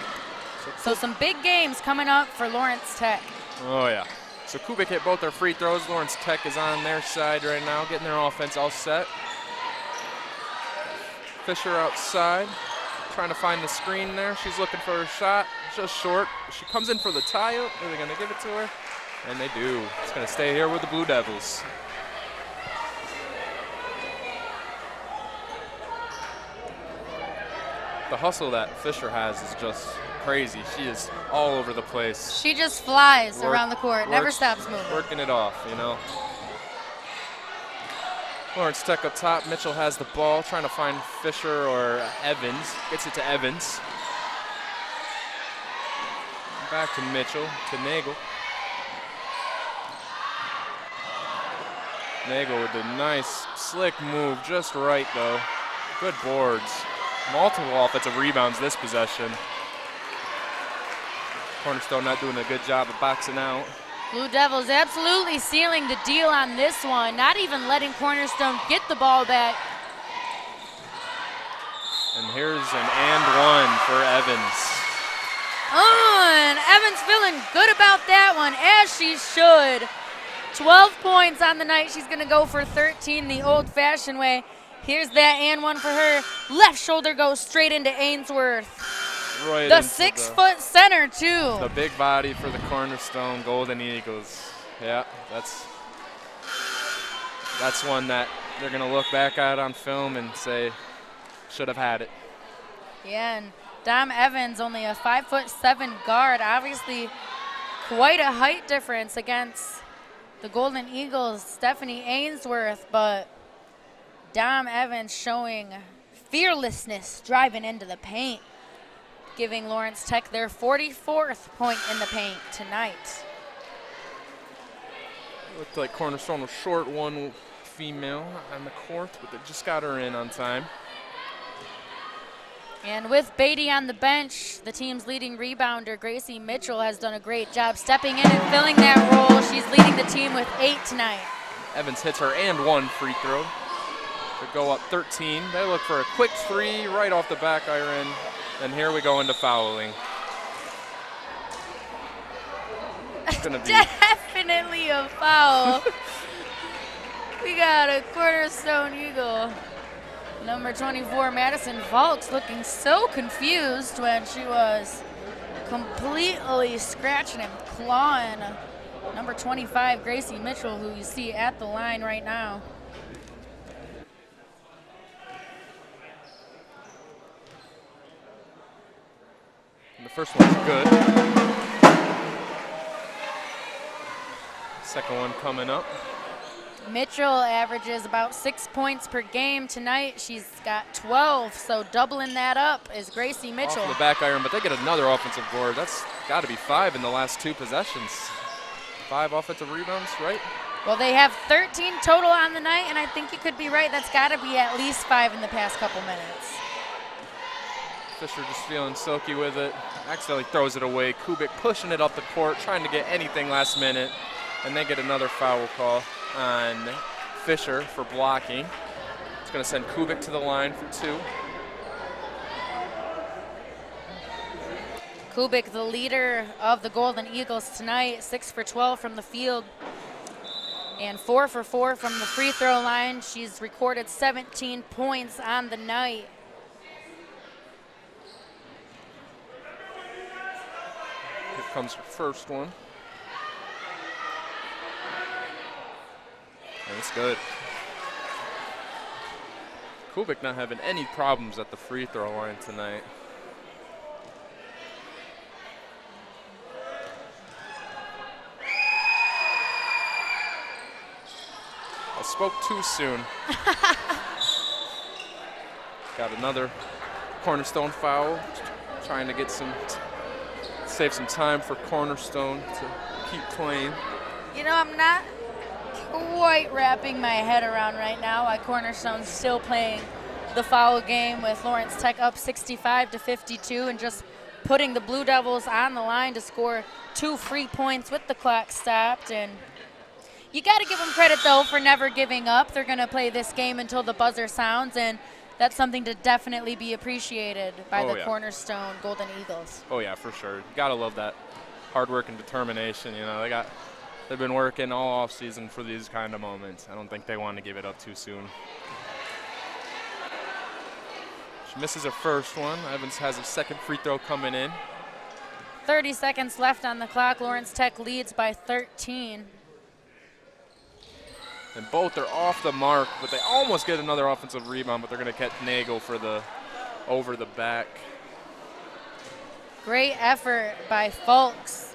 So some big games coming up for Lawrence Tech. Oh, yeah. So Kubik hit both their free throws. Lawrence Tech is on their side right now, getting their offense all set. Fisher outside, trying to find the screen there. She's looking for a shot, just short. She comes in for the tie-up. Are they going to give it to her? And they do. It's going to stay here with the Blue Devils. The hustle that Fisher has is just crazy. She is all over the place. She just flies around the court, never stops moving. Working it off, you know. Lawrence Tech up top. Mitchell has the ball, trying to find Fisher or Evans. Gets it to Evans. Back to Mitchell, to Nagel. Nagel with a nice slick move, just right though. Good boards. Multiple offensive rebounds this possession. Cornerstone not doing a good job of boxing out. Blue Devils absolutely sealing the deal on this one, not even letting Cornerstone get the ball back. And here's an and one for Evans. And Evans feeling good about that one, as she should. 12 points on the night. She's going to go for 13 the old-fashioned way. Here's that and one for her. Left shoulder goes straight into Ainsworth. Right The into 6-foot center, too. the big body for the Cornerstone Golden Eagles. Yeah, that's one that they're going to look back at on film and say, should have had it. Yeah, and Dom Evans, only a 5'7" guard. Obviously, quite a height difference against the Golden Eagles, Stephanie Ainsworth, but Dom Evans showing fearlessness driving into the paint, giving Lawrence Tech their 44th point in the paint tonight. Looked like Cornerstone was short one female on the court, but they just got her in on time. And with Beatty on the bench, the team's leading rebounder, Gracie Mitchell, has done a great job stepping in and filling that role. She's leading the team with 8 tonight. Evans hits her and one free throw to go up 13. They look for a quick three right off the back iron, and here we go into fouling. It's gonna be Definitely a foul. We got a Cornerstone Eagle. Number 24, Madison Volks, looking so confused when she was completely scratching and clawing. Number 25, Gracie Mitchell, who you see at the line right now. And the first one's good. Second one coming up. Mitchell averages about 6 points per game tonight. She's got 12, so doubling that up is Gracie Mitchell. Off the back iron, but they get another offensive board. That's got to be 5 in the last 2 possessions. 5 offensive rebounds, right? Well, they have 13 total on the night, and I think you could be right. That's got to be at least 5 in the past couple minutes. Fisher just feeling silky with it. Accidentally throws it away. Kubik pushing it up the court, trying to get anything last minute. And they get another foul call on Fisher for blocking. It's going to send Kubik to the line for 2. Kubik, the leader of the Golden Eagles tonight, 6 for 12 from the field and 4 for 4 from the free throw line. She's recorded 17 points on the night. Here comes her first one. That's good. Kubik not having any problems at the free throw line tonight. I spoke too soon. Got another Cornerstone foul. Trying to get save some time for Cornerstone to keep playing. You know, I'm not quite wrapping my head around right now why Cornerstone's still playing the foul game with Lawrence Tech up 65-52 and just putting the Blue Devils on the line to score 2 free points with the clock stopped. And you got to give them credit, though, for never giving up. They're going to play this game until the buzzer sounds, and that's something to definitely be appreciated by the Cornerstone Golden Eagles. Oh, yeah, for sure. You got to love that hard work and determination. You know, they've been working all offseason for these kind of moments. I don't think they want to give it up too soon. She misses her first one. Evans has a second free throw coming in. 30 seconds left on the clock. Lawrence Tech leads by 13. And both are off the mark, but they almost get another offensive rebound, but they're going to catch Nagel for the over the back. Great effort by Folks.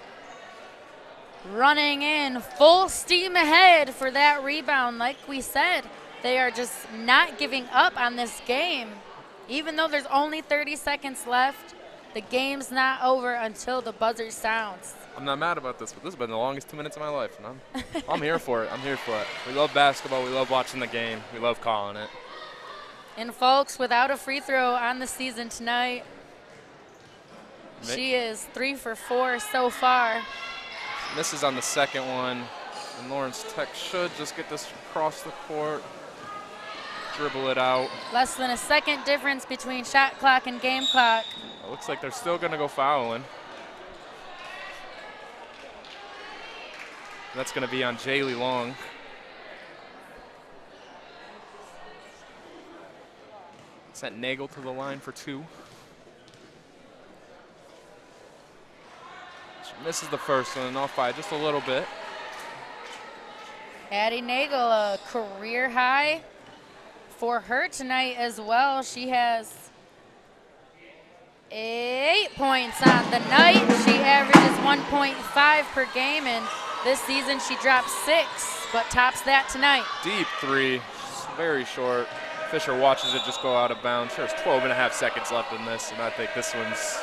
Running in full steam ahead for that rebound. Like we said, they are just not giving up on this game. Even though there's only 30 seconds left, the game's not over until the buzzer sounds. I'm not mad about this, but this has been the longest 2 minutes of my life, and I'm here for it. I'm here for it. We love basketball. We love watching the game. We love calling it. And Folks, without a free throw on the season tonight, she is 3 for 4 so far. Misses on the second one. And Lawrence Tech should just get this across the court. Dribble it out. Less than a second difference between shot clock and game clock. It looks like they're still going to go fouling. That's going to be on Jaylee Long. Sent Nagel to the line for 2. She misses the first one, off by just a little bit. Addie Nagel, a career high for her tonight as well. She has 8 points on the night. She averages 1.5 per game, and this season she dropped 6, but tops that tonight. Deep 3, very short. Fisher watches it just go out of bounds. There's 12.5 seconds left in this, and I think this one's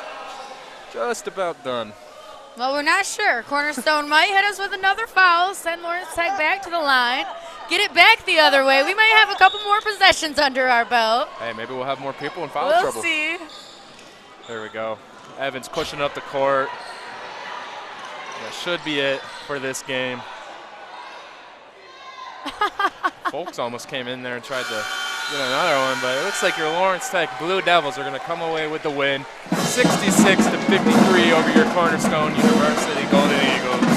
just about done. Well, we're not sure. Cornerstone might hit us with another foul, send Lawrence Tech back to the line, get it back the other way. We might have a couple more possessions under our belt. Hey, maybe we'll have more people in foul We'll trouble. see. There we go. Evans pushing up the court. That should be it for this game. Folks almost came in there and tried to get another one, but it looks like your Lawrence Tech Blue Devils are going to come away with the win. 66-53 over your Cornerstone University Golden Eagles.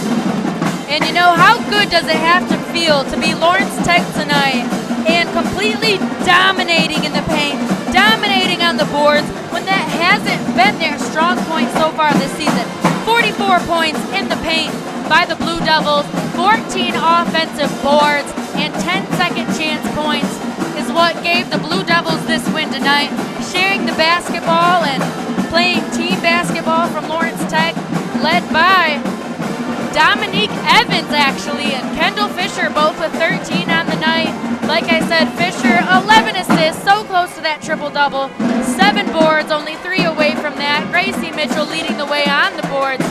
And you know, how good does it have to feel to be Lawrence Tech tonight and completely dominating in the paint, dominating on the boards, when that hasn't been their strong point so far this season. 44 points in the paint by the Blue Devils, 14 offensive boards, and 10 second chance points is what gave the Blue Devils this win tonight. Sharing the basketball and playing team basketball from Lawrence Tech, led by Dominique Evans, actually, and Kendall Fisher, both with 13 on the night. Like I said, Fisher, 11 assists, so close to that triple-double. 7 boards, only 3 away from that. Gracie Mitchell leading the way on the boards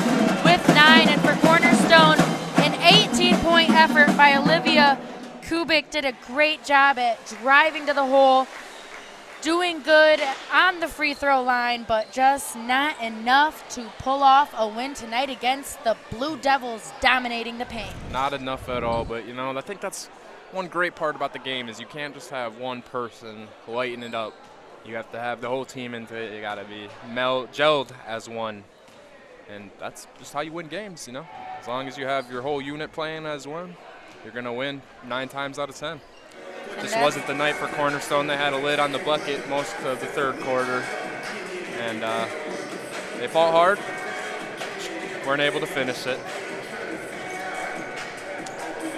with 9. And for Cornerstone, an 18-point effort by Olivia Kubik. Did a great job at driving to the hole, doing good on the free throw line, but just not enough to pull off a win tonight against the Blue Devils dominating the paint. Not enough at all, but you know, I think that's one great part about the game is you can't just have one person lighting it up. You have to have the whole team into it. You got to be gelled as one, and that's just how you win games, you know. As long as you have your whole unit playing as one, you're going to win 9 times out of 10. Just wasn't the night for Cornerstone. They had a lid on the bucket most of the third quarter, and they fought hard, weren't able to finish it.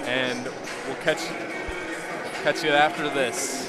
And we'll catch you after this.